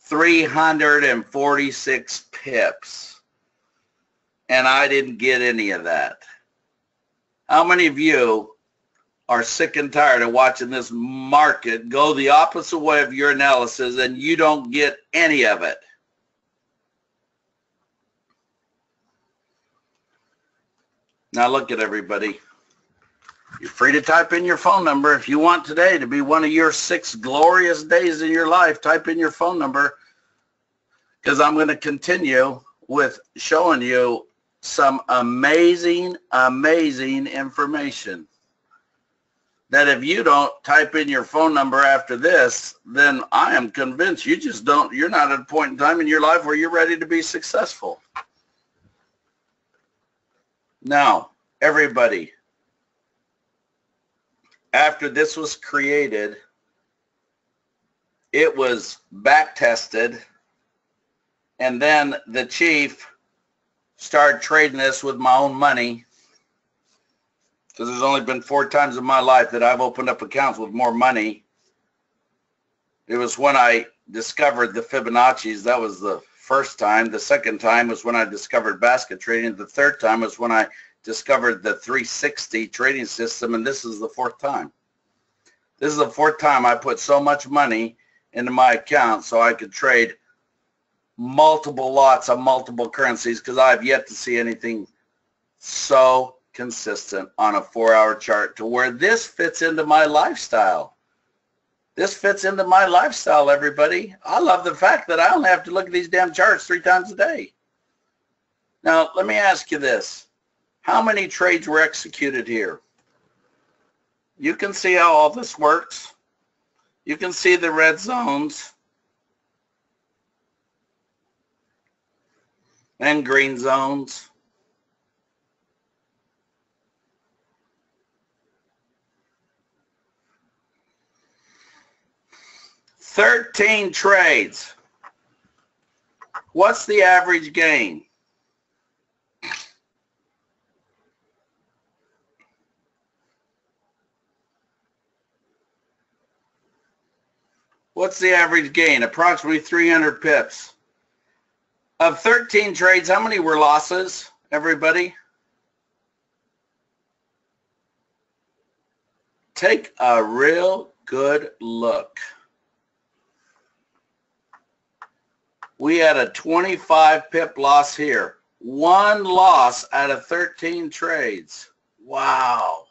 346 pips, and I didn't get any of that. How many of you are sick and tired of watching this market go the opposite way of your analysis, and you don't get any of it? Now look at everybody. You're free to type in your phone number. If you want today to be one of your 6 glorious days in your life, type in your phone number, because I'm going to continue with showing you some amazing, amazing information that if you don't type in your phone number after this, then I am convinced you just don't, you're not at a point in time in your life where you're ready to be successful. Now, everybody, after this was created, it was back tested, and then the chief started trading this with my own money, because there's only been 4 times in my life that I've opened up accounts with more money. It was when I discovered the Fibonacci's. That was the first time. The second time was when I discovered basket trading. The third time was when I discovered the 360 trading system, and this is the 4th time. This is the 4th time I put so much money into my account so I could trade multiple lots of multiple currencies, because I've yet to see anything so consistent on a 4-hour chart to where this fits into my lifestyle. This fits into my lifestyle, everybody. I love the fact that I only have to look at these damn charts 3 times a day. Now, let me ask you this. How many trades were executed here? You can see how all this works. You can see the red zones and green zones. $13 trades. What's the average gain? What's the average gain? Approximately 300 pips. Of 13 trades, how many were losses, everybody? Take a real good look. We had a 25 pip loss here. 1 loss out of 13 trades. Wow.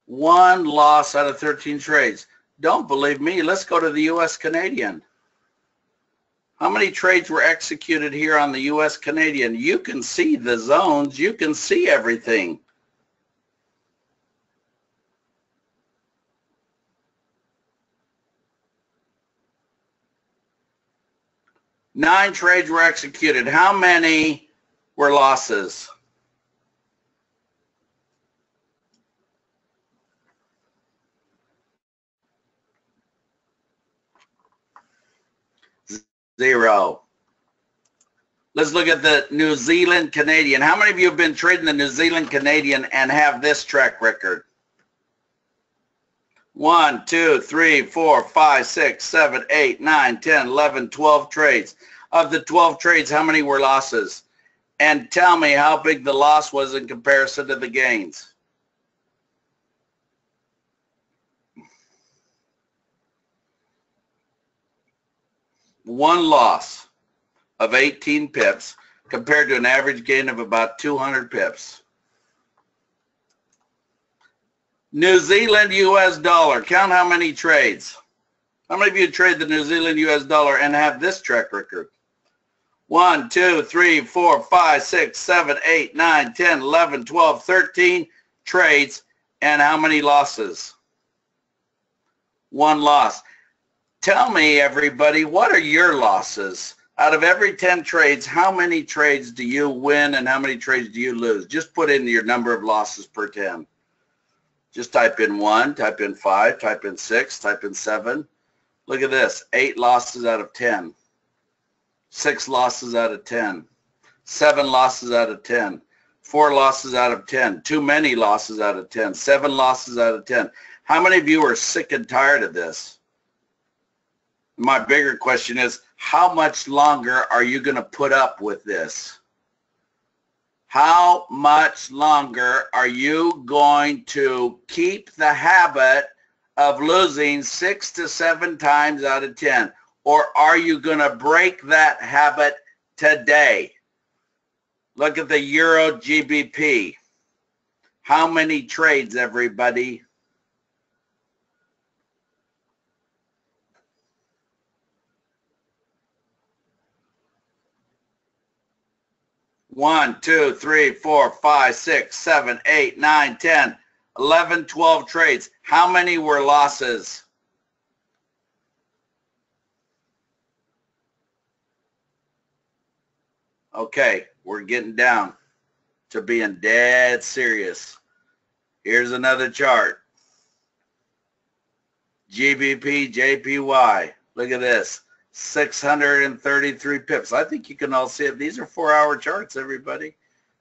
1 loss out of 13 trades. Don't believe me? Let's go to the U.S. Canadian. How many trades were executed here on the U.S. Canadian? You can see the zones. You can see everything. Nine trades were executed. How many were losses? Zero. Let's look at the New Zealand Canadian. How many of you have been trading the New Zealand Canadian and have this track record? 1, 2, 3, 4, 5, 6, 7, 8, 9, 10, 11, 12 trades. Of the 12 trades, how many were losses? And tell me how big the loss was in comparison to the gains. One loss of 18 pips compared to an average gain of about 200 pips. New Zealand US dollar. Count how many trades. How many of you trade the New Zealand US dollar and have this track record? 1, 2, 3, 4, 5, 6, 7, 8, 9, 10, 11, 12, 13 trades. And how many losses? 1 loss. Tell me, everybody, what are your losses? Out of every 10 trades, how many trades do you win and how many trades do you lose? Just put in your number of losses per 10. Just type in 1, type in 5, type in 6, type in 7. Look at this, 8 losses out of 10. 6 losses out of 10. 7 losses out of 10. 4 losses out of 10. Too many losses out of 10. 7 losses out of 10. How many of you are sick and tired of this? My bigger question is, how much longer are you going to put up with this? How much longer are you going to keep the habit of losing 6 to 7 times out of 10? Or are you going to break that habit today? Look at the Euro GBP. How many trades, everybody? One, 2, 3, 4, 5, 6, 7, 8, 9, 10, 11, 12 trades. How many were losses? Okay, we're getting down to being dead serious. Here's another chart. GBP, JPY. Look at this. 633 pips. I think you can all see it. These are 4-hour charts, everybody.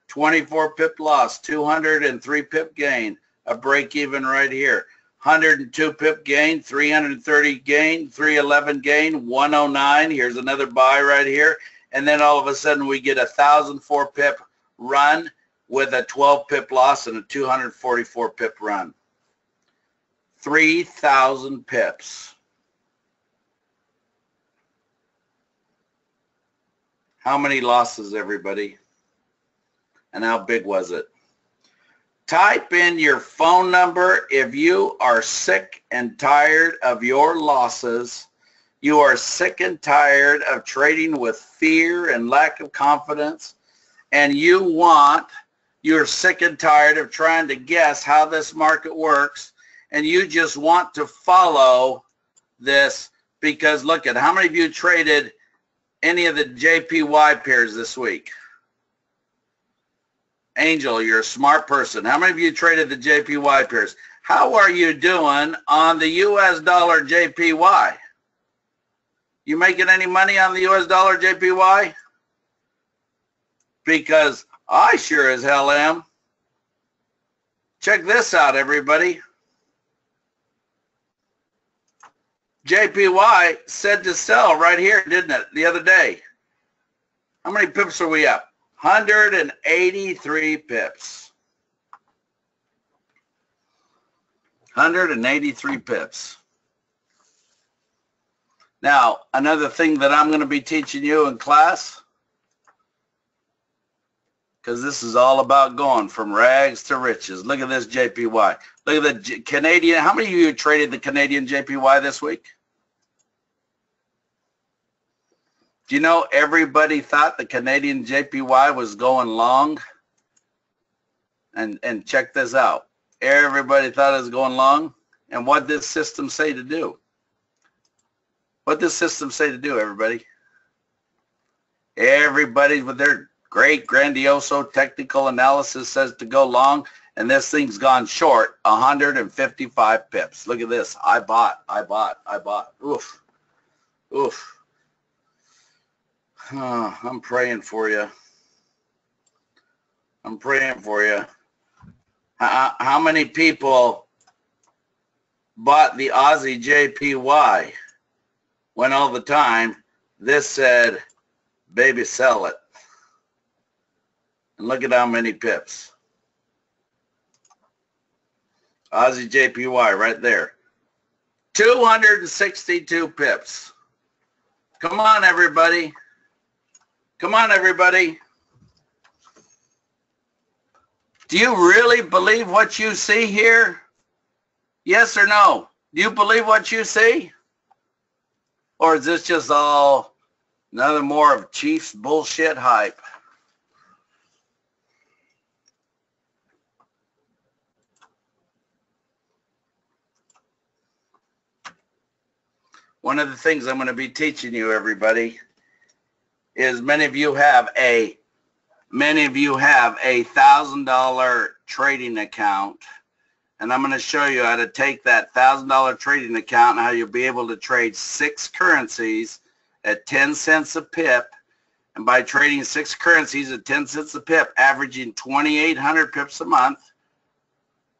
24 pip loss, 203 pip gain, a break even right here. 102 pip gain, 330 gain, 311 gain, 109. Here's another buy right here. And then all of a sudden we get a 1,004 pip run with a 12 pip loss and a 244 pip run. 3,000 pips. How many losses, everybody? And how big was it? Type in your phone number if you are sick and tired of your losses. You are sick and tired of trading with fear and lack of confidence. And you're sick and tired of trying to guess how this market works. And you just want to follow this because look at how many of you traded any of the JPY pairs this week? Angel, you're a smart person. How many of you traded the JPY pairs? How are you doing on the US dollar JPY? You making any money on the US dollar JPY? Because I sure as hell am. Check this out, everybody. JPY said to sell right here, didn't it, the other day? How many pips are we up? 183 pips. 183 pips. Now, another thing that I'm going to be teaching you in class, because this is all about going from rags to riches. Look at this JPY. Look at the Canadian. How many of you traded the Canadian JPY this week? Do you know everybody thought the Canadian JPY was going long? And check this out. Everybody thought it was going long. And what did this system say to do? What does this system say to do, everybody? Everybody with their great grandioso technical analysis says to go long, and this thing's gone short 155 pips. Look at this. I bought. Oof. Oof. Oh, I'm praying for you. I'm praying for you. How many people bought the Aussie JPY when all the time this said, baby, sell it? And look at how many pips. Aussie JPY right there. 262 pips. Come on, everybody. Come on, everybody. Do you really believe what you see here? Yes or no? Do you believe what you see? Or is this just all another more of Chiefs bullshit hype? One of the things I'm going to be teaching you, everybody, is many of you have a $1,000 trading account, and I'm going to show you how to take that $1,000 trading account and how you'll be able to trade 6 currencies at 10 cents a pip. And by trading 6 currencies at 10 cents a pip, averaging 2,800 pips a month,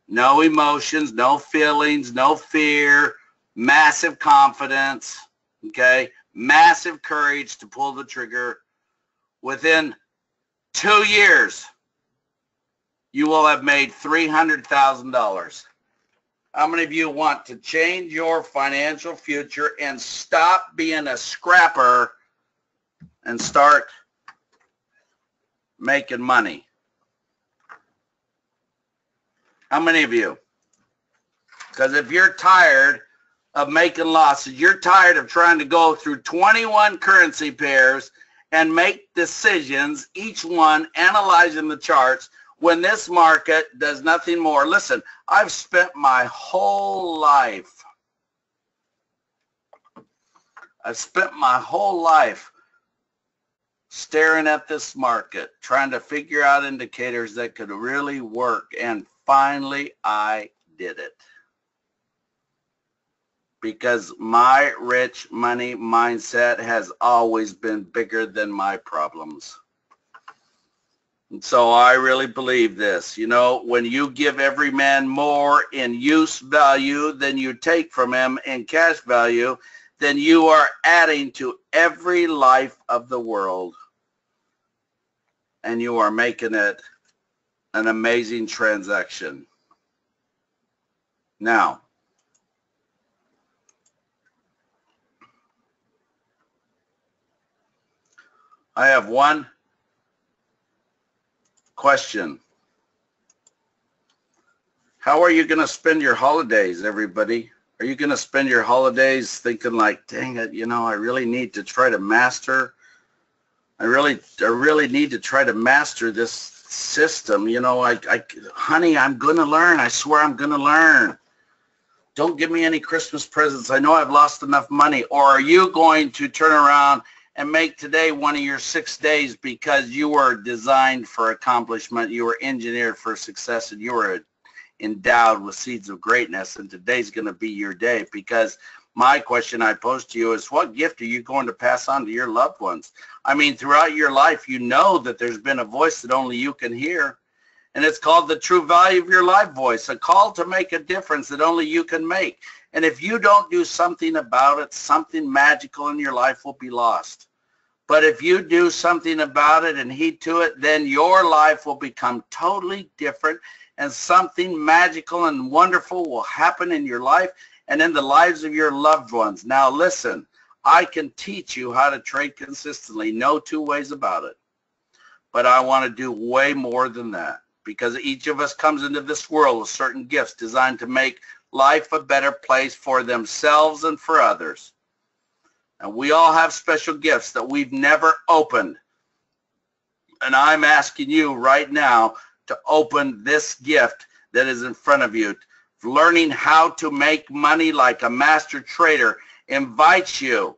no emotions, no feelings, no fear, massive confidence, okay? Massive courage to pull the trigger. Within 2 years, you will have made $300,000. How many of you want to change your financial future and stop being a scrapper and start making money? How many of you? Because if you're tired of making losses, you're tired of trying to go through 21 currency pairs and make decisions, each one analyzing the charts, when this market does nothing more. Listen, I've spent my whole life staring at this market, trying to figure out indicators that could really work, and finally I did it. Because my rich money mindset has always been bigger than my problems. And so I really believe this. You know, when you give every man more in use value than you take from him in cash value, then you are adding to every life of the world. And you are making it an amazing transaction. Now, I have one question. How are you going to spend your holidays, everybody? Are you going to spend your holidays thinking like, dang it, I really need to try to master, I really need to try to master this system. Honey, I'm going to learn. I swear I'm going to learn. Don't give me any Christmas presents. I know I've lost enough money. Or are you going to turn around and make today one of your 6 days because you were designed for accomplishment, you were engineered for success, and you were endowed with seeds of greatness, and today's going to be your day? Because my question I pose to you is, what gift are you going to pass on to your loved ones? I mean, throughout your life, you know that there's been a voice that only you can hear, and it's called the true value of your life voice, a call to make a difference that only you can make. And if you don't do something about it, something magical in your life will be lost. But if you do something about it and heed to it, then your life will become totally different, and something magical and wonderful will happen in your life and in the lives of your loved ones. Now listen, I can teach you how to trade consistently, no two ways about it. But I want to do way more than that, because each of us comes into this world with certain gifts designed to make life a better place for themselves and for others. And we all have special gifts that we've never opened. And I'm asking you right now to open this gift that is in front of you. Learning how to make money like a master trader invites you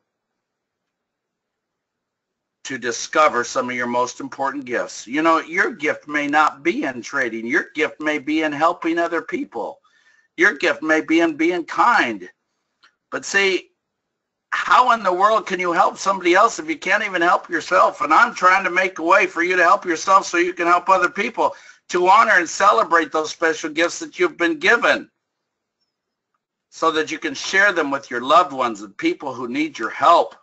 to discover some of your most important gifts. Your gift may not be in trading. Your gift may be in helping other people. Your gift may be in being kind. But see, how in the world can you help somebody else if you can't even help yourself? And I'm trying to make a way for you to help yourself so you can help other people, to honor and celebrate those special gifts that you've been given, so that you can share them with your loved ones and people who need your help.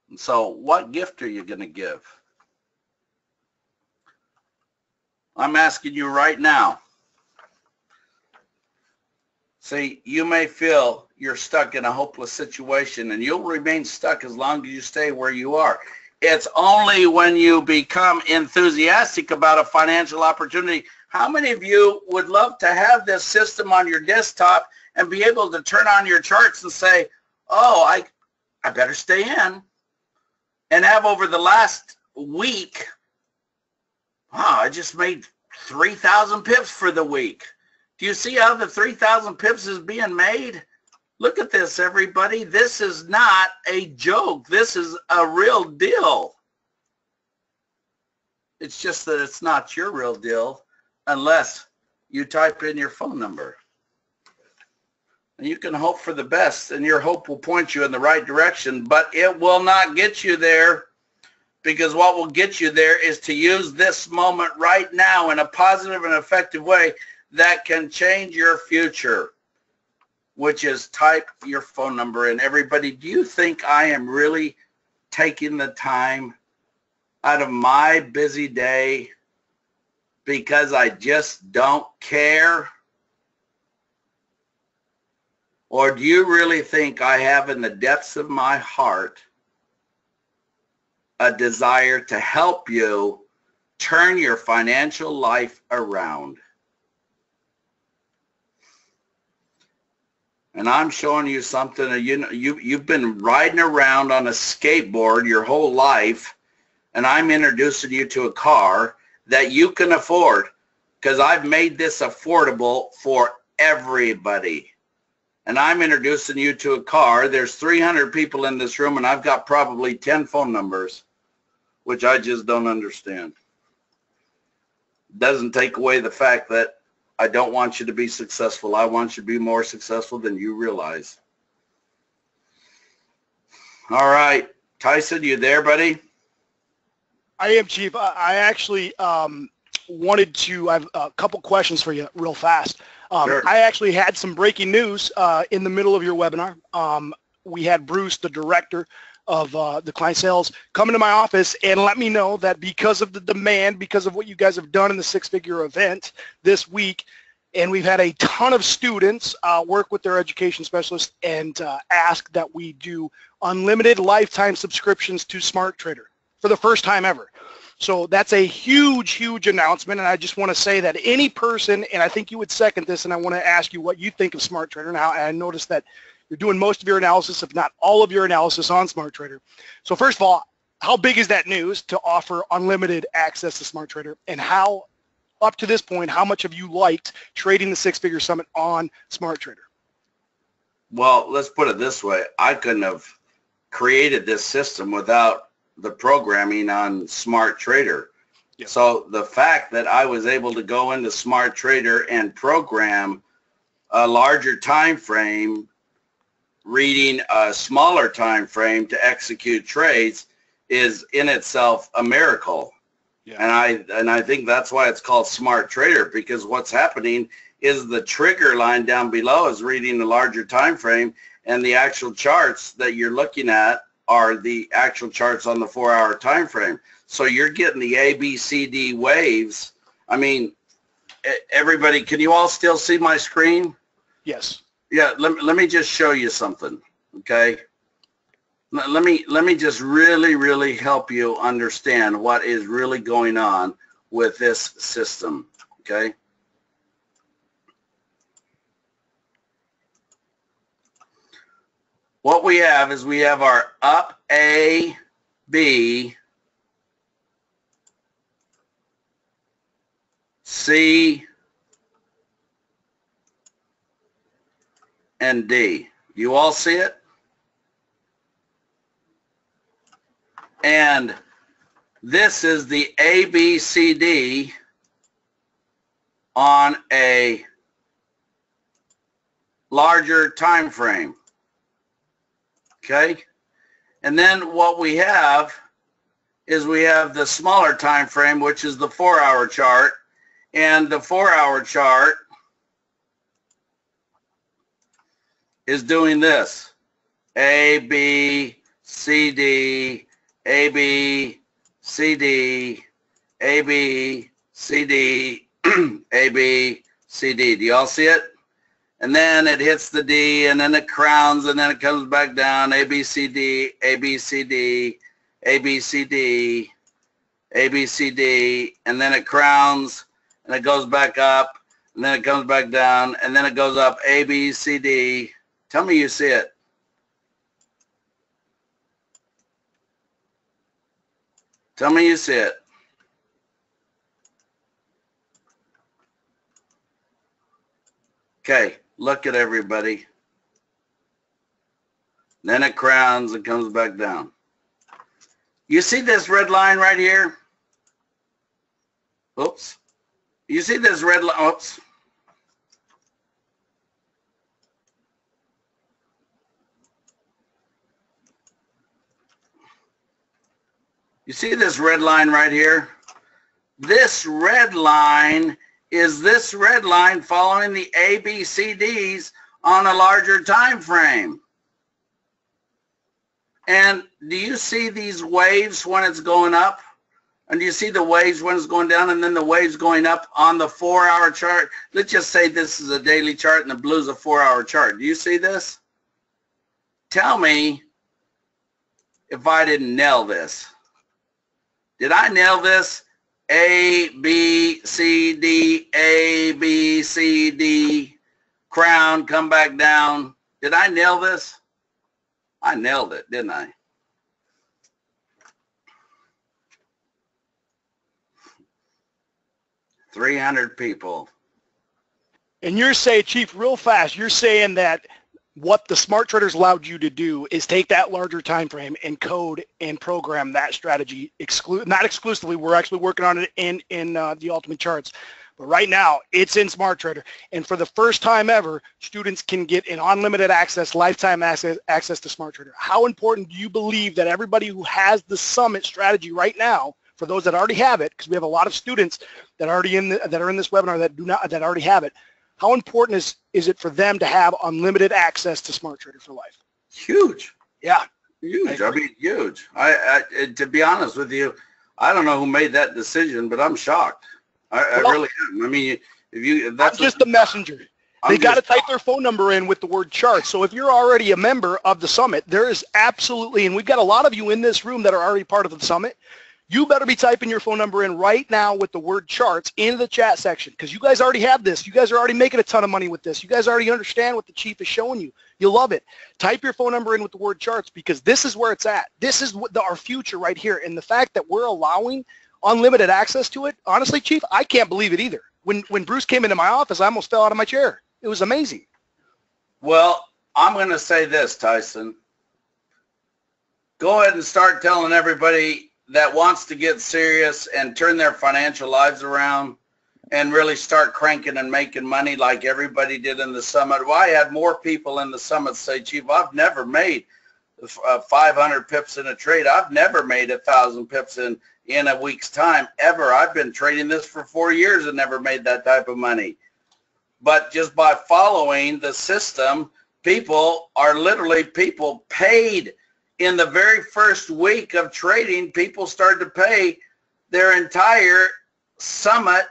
And so what gift are you going to give? I'm asking you right now. See, you may feel you're stuck in a hopeless situation, and you'll remain stuck as long as you stay where you are. It's only when you become enthusiastic about a financial opportunity. How many of you would love to have this system on your desktop and be able to turn on your charts and say, oh, I better stay in, and have over the last week, wow, I just made 3,000 pips for the week. Do you see how the 3,000 pips is being made? Look at this, everybody. This is not a joke. This is a real deal. It's just that it's not your real deal unless you type in your phone number. And you can hope for the best, and your hope will point you in the right direction, but it will not get you there, because what will get you there is to use this moment right now in a positive and effective way that can change your future, which is type your phone number in. Everybody, do you think I am really taking the time out of my busy day because I just don't care? Or do you really think I have in the depths of my heart a desire to help you turn your financial life around? And I'm showing you something. You've been riding around on a skateboard your whole life, and I'm introducing you to a car that you can afford, because I've made this affordable for everybody. And I'm introducing you to a car. There's 300 people in this room, and I've got probably 10 phone numbers, which I just don't understand. Doesn't take away the fact that I don't want you to be successful. I want you to be more successful than you realize. All right. Tyson, you there, buddy? I am, Chief. I actually wanted to, I have a couple questions for you real fast. Sure. I actually had some breaking news in the middle of your webinar. We had Bruce, the director of the client sales, come into my office and let me know that because of the demand, because of what you guys have done in the six-figure event this week, and we've had a ton of students work with their education specialist and ask that we do unlimited lifetime subscriptions to Smart Trader for the first time ever. So that's a huge, huge announcement, and I just want to say that any person, and I think you would second this, and I want to ask you what you think of Smart Trader, and how I noticed that you're doing most of your analysis, if not all of your analysis, on Smart Trader. So first of all, how big is that news to offer unlimited access to Smart Trader, and how, up to this point, how much have you liked trading the Six-Figure Summit on Smart Trader? Well, let's put it this way. I couldn't have created this system without the programming on Smart Trader. Yep. So the fact that I was able to go into Smart Trader and program a larger time frame, reading a smaller time frame to execute trades, is in itself a miracle. Yeah. And I think that's why it's called Smart Trader, because what's happening is the trigger line down below is reading the larger time frame, and the actual charts that you're looking at are the actual charts on the 4-hour time frame. So you're getting the A, B, C, D waves. I mean, everybody, can you all still see my screen? Yes. Yeah, let me just show you something, okay? Let me just really help you understand what is really going on with this system, okay? What we have is we have our up A, B, C, and D. You all see it? And this is the ABCD on a larger time frame. Okay? And then what we have is we have the smaller time frame, which is the 4-hour chart. And the 4-hour chart is doing this. A, B, C, D, A, B, C, D, A, B, C, D, A, B, C, D. Do you all see it? And then it hits the D, and then it crowns, and then it comes back down. A, B, C, D, A, B, C, D, A, B, C, D, A, B, C, D, and then it crowns, and it goes back up, and then it comes back down, and then it goes up. A, B, C, D. Tell me you see it. Tell me you see it. Okay, look at everybody. Then it crowns and comes back down. You see this red line right here? Oops. You see this red line? Oops. You see this red line right here? This red line is this red line following the ABCDs on a larger time frame. And do you see these waves when it's going up? And do you see the waves when it's going down, and then the waves going up on the 4-hour chart? Let's just say this is a daily chart and the blue is a 4-hour chart. Do you see this? Tell me if I didn't nail this. Did I nail this? A, B, C, D, A, B, C, D, crown, come back down. Did I nail this? I nailed it, didn't I? $300 people. And you're saying, Chief, real fast, you're saying that what the Smart Traders allowed you to do is take that larger time frame and code and program that strategy, not exclusively. We're actually working on it in the Ultimate Charts. But right now, it's in Smart Trader. And for the first time ever, students can get an unlimited access, lifetime access to Smart Trader. How important do you believe that everybody who has the Summit strategy right now, for those that already have it, because we have a lot of students that are in this webinar that already have it, how important is it for them to have unlimited access to Smart Trader for life? Huge. Yeah. Huge. I mean, huge. I to be honest with you, I don't know who made that decision, but I'm shocked. I really am. I mean, if that's I'm just the messenger. They got to type their phone number in with the word chart. So if you're already a member of the Summit, there is absolutely, and we've got a lot of you in this room that are already part of the Summit, You better be typing your phone number in right now with the word charts into the chat section, because you guys already have this. You guys are already making a ton of money with this. You guys already understand what the chief is showing you. You'll love it. Type your phone number in with the word charts, because this is where it's at. This is our future right here. And the fact that we're allowing unlimited access to it, honestly, Chief, I can't believe it either. When Bruce came into my office, I almost fell out of my chair. It was amazing. Well, I'm going to say this, Tyson. Go ahead and start telling everybody that wants to get serious and turn their financial lives around and really start cranking and making money like everybody did in the summit. Well, I had more people in the summit say, Chief, I've never made 500 pips in a trade. I've never made 1,000 pips in a week's time ever. I've been trading this for 4 years and never made that type of money. But just by following the system, people paid. In the very first week of trading, people started to pay their entire summit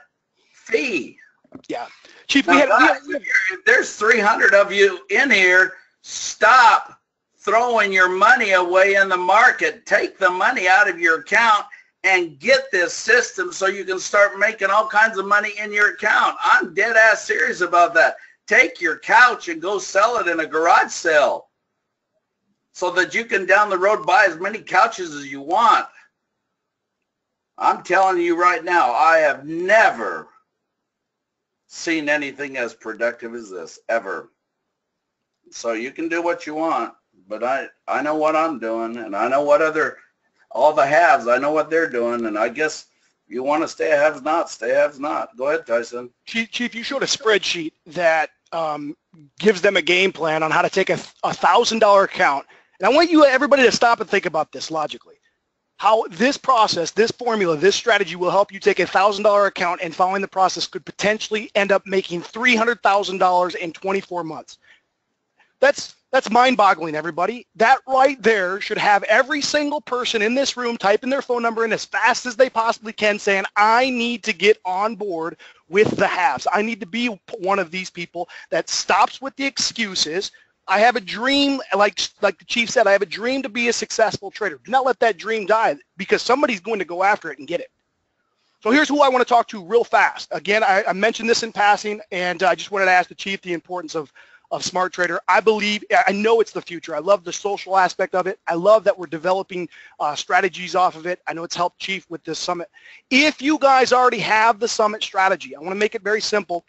fee. Yeah. Chief, if there's 300 of you in here, stop throwing your money away in the market. Take the money out of your account and get this system so you can start making all kinds of money in your account. I'm dead ass serious about that. Take your couch and go sell it in a garage sale, so that you can down the road buy as many couches as you want. I'm telling you right now, I have never seen anything as productive as this, ever. So you can do what you want, but I know what I'm doing, and I know what all the haves, I know what they're doing, and I guess you want to stay a haves not, stay a haves not. Go ahead, Tyson. Chief, you showed a spreadsheet that gives them a game plan on how to take a $1,000 account. And I want everybody to stop and think about this logically. How this process, this formula, this strategy will help you take a $1,000 account, and following the process could potentially end up making $300,000 in 24 months. That's mind-boggling, everybody. That right there should have every single person in this room typing their phone number in as fast as they possibly can, saying, I need to get on board with the haves. I need to be one of these people that stops with the excuses. I have a dream, like the chief said, I have a dream to be a successful trader. Do not let that dream die, because somebody's going to go after it and get it. So here's who I want to talk to real fast. Again, I mentioned this in passing, and I just wanted to ask the chief the importance of Smart Trader. I know it's the future. I love the social aspect of it. I love that we're developing strategies off of it. I know it's helped Chief with this summit. If you guys already have the summit strategy, I want to make it very simple.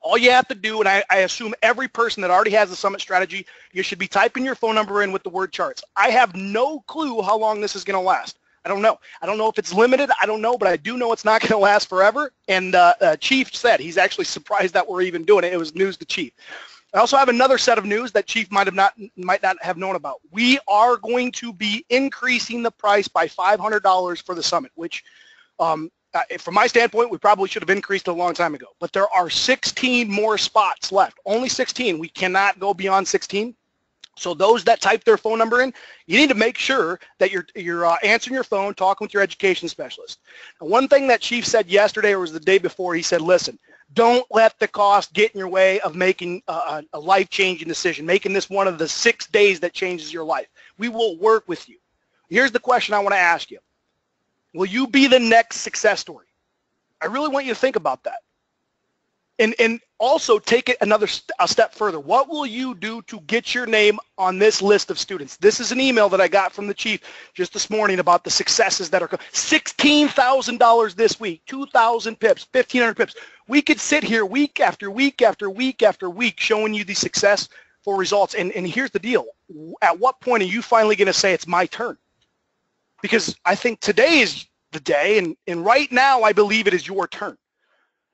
All you have to do, and I assume every person that already has the summit strategy, you should be typing your phone number in with the word charts. I have no clue how long this is going to last. I don't know. I don't know if it's limited. I don't know, but I do know it's not going to last forever. And Chief said he's actually surprised that we're even doing it. It was news to Chief. I also have another set of news that Chief might not have known about. We are going to be increasing the price by $500 for the summit, which from my standpoint, we probably should have increased it a long time ago. But there are 16 more spots left. Only 16. We cannot go beyond 16. So those that type their phone number in, you need to make sure that you're answering your phone, talking with your education specialist. Now, one thing that Chief said yesterday, or was the day before, he said, listen, don't let the cost get in your way of making a life-changing decision, making this one of the 6 days that changes your life. We will work with you. Here's the question I want to ask you. Will you be the next success story? I really want you to think about that. And also take it a step further. What will you do to get your name on this list of students? This is an email that I got from the chief just this morning about the successes that are $16,000 this week, 2,000 pips, 1,500 pips. We could sit here week after week after week after week showing you the successful results. And here's the deal. At what point are you finally going to say it's my turn? Because I think today is the day, and right now I believe it is your turn.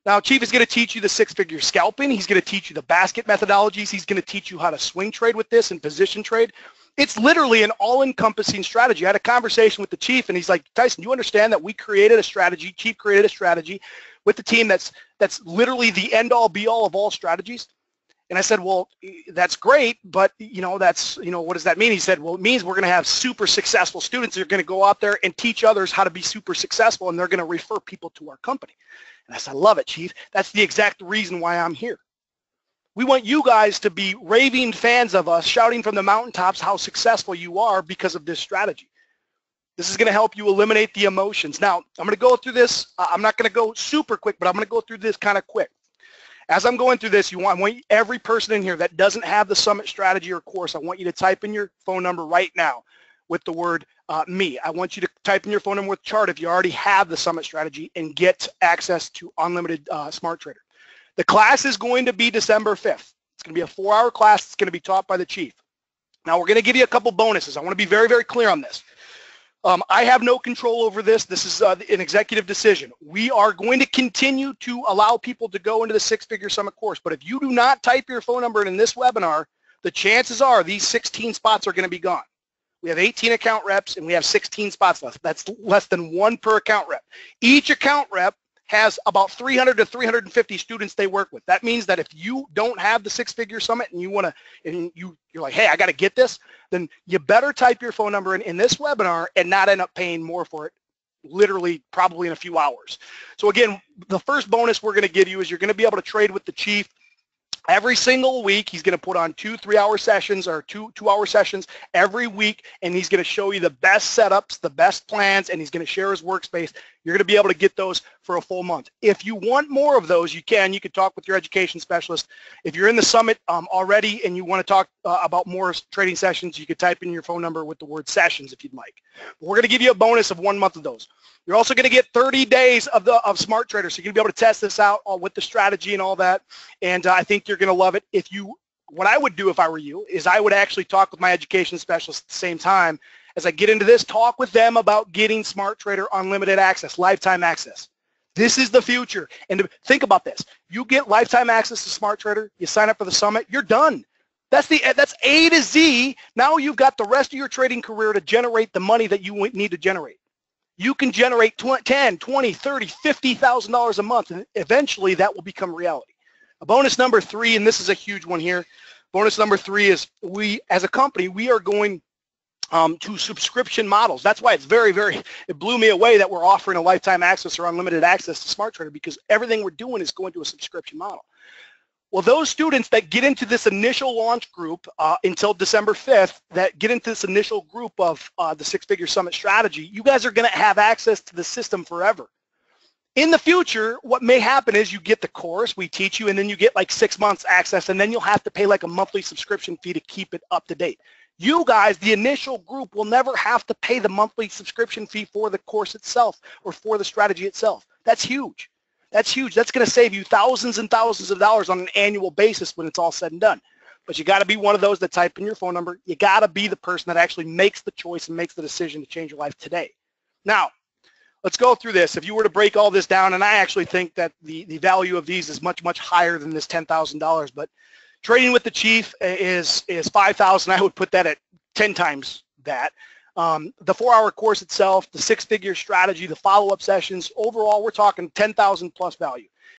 Now, Chief is going to teach you the six-figure scalping. He's going to teach you the basket methodologies. He's going to teach you how to swing trade with this and position trade. It's literally an all-encompassing strategy. I had a conversation with the Chief, and he's like, Tyson, you understand that we created a strategy, Chief created a strategy with the team that's literally the end-all, be-all of all strategies? And I said, well, that's great, but, what does that mean? He said, well, it means we're going to have super successful students that are going to go out there and teach others how to be super successful, and they're going to refer people to our company. And I said, I love it, Chief. That's the exact reason why I'm here. We want you guys to be raving fans of us, shouting from the mountaintops how successful you are because of this strategy. This is going to help you eliminate the emotions. Now, I'm going to go through this. I'm not going to go super quick, but I'm going to go through this kind of quick. As I'm going through this, I want every person in here that doesn't have the summit strategy or course, I want you to type in your phone number right now with the word me. I want you to type in your phone number with chart if you already have the summit strategy and get access to unlimited Smart Trader. The class is going to be December 5th. It's going to be a 4-hour class. It's going to be taught by the chief. Now, we're going to give you a couple bonuses. I want to be very, very clear on this. I have no control over this. This is an executive decision. We are going to continue to allow people to go into the Six-Figure Summit course, but if you do not type your phone number in this webinar, the chances are these 16 spots are going to be gone. We have 18 account reps and we have 16 spots left. That's less than 1 per account rep. Each account rep has about 300 to 350 students they work with. That means that if you don't have the Six-Figure Summit and you're like, hey, I got to get this, then you better type your phone number in this webinar and not end up paying more for it, literally probably in a few hours. So again, the first bonus we're going to give you is you're going to be able to trade with the chief. Every single week, he's going to put on 2 3-hour sessions or 2-hour sessions every week, and he's going to show you the best setups, the best plans, and he's going to share his workspace. You're going to be able to get those for a full month. If you want more of those, you can talk with your education specialist. If you're in the summit already and you want to talk about more trading sessions, you could type in your phone number with the word sessions if you'd like. But we're going to give you a bonus of 1 month of those. You're also going to get 30 days of Smart Trader, so you're going to be able to test this out with the strategy and all that, and I think you're going to love it. What I would do if I were you is I would actually talk with my education specialist at the same time as I get into this, talk with them about getting Smart Trader unlimited access, lifetime access. This is the future, and think about this. You get lifetime access to Smart Trader, you sign up for the summit, you're done. That's A to Z. Now you've got the rest of your trading career to generate the money that you need to generate. You can generate $10, $20, $30, $50,000 a month, and eventually that will become reality. A bonus number 3, and this is a huge one here. Bonus number 3 is we, as a company, we are going to subscription models. That's why it's it blew me away that we're offering a lifetime access or unlimited access to Smart Trader, because everything we're doing is going to a subscription model. Well, those students that get into this initial launch group until December 5th, that get into this initial group of the Six-Figure Summit strategy, you guys are going to have access to the system forever. In the future, what may happen is you get the course, we teach you, and then you get like 6 months access, and then you'll have to pay like a monthly subscription fee to keep it up to date. You guys, the initial group, will never have to pay the monthly subscription fee for the course itself or for the strategy itself. That's huge. That's huge. That's going to save you thousands and thousands of dollars on an annual basis when it's all said and done. But you got to be one of those that type in your phone number. You got to be the person that actually makes the choice and makes the decision to change your life today. Now, let's go through this. If you were to break all this down, and I actually think that the value of these is much, much higher than this $10,000, but trading with the chief is $5,000. I would put that at 10 times that. The 4-hour course itself, the 6-figure strategy, the follow-up sessions, overall we're talking 10,000 plus value.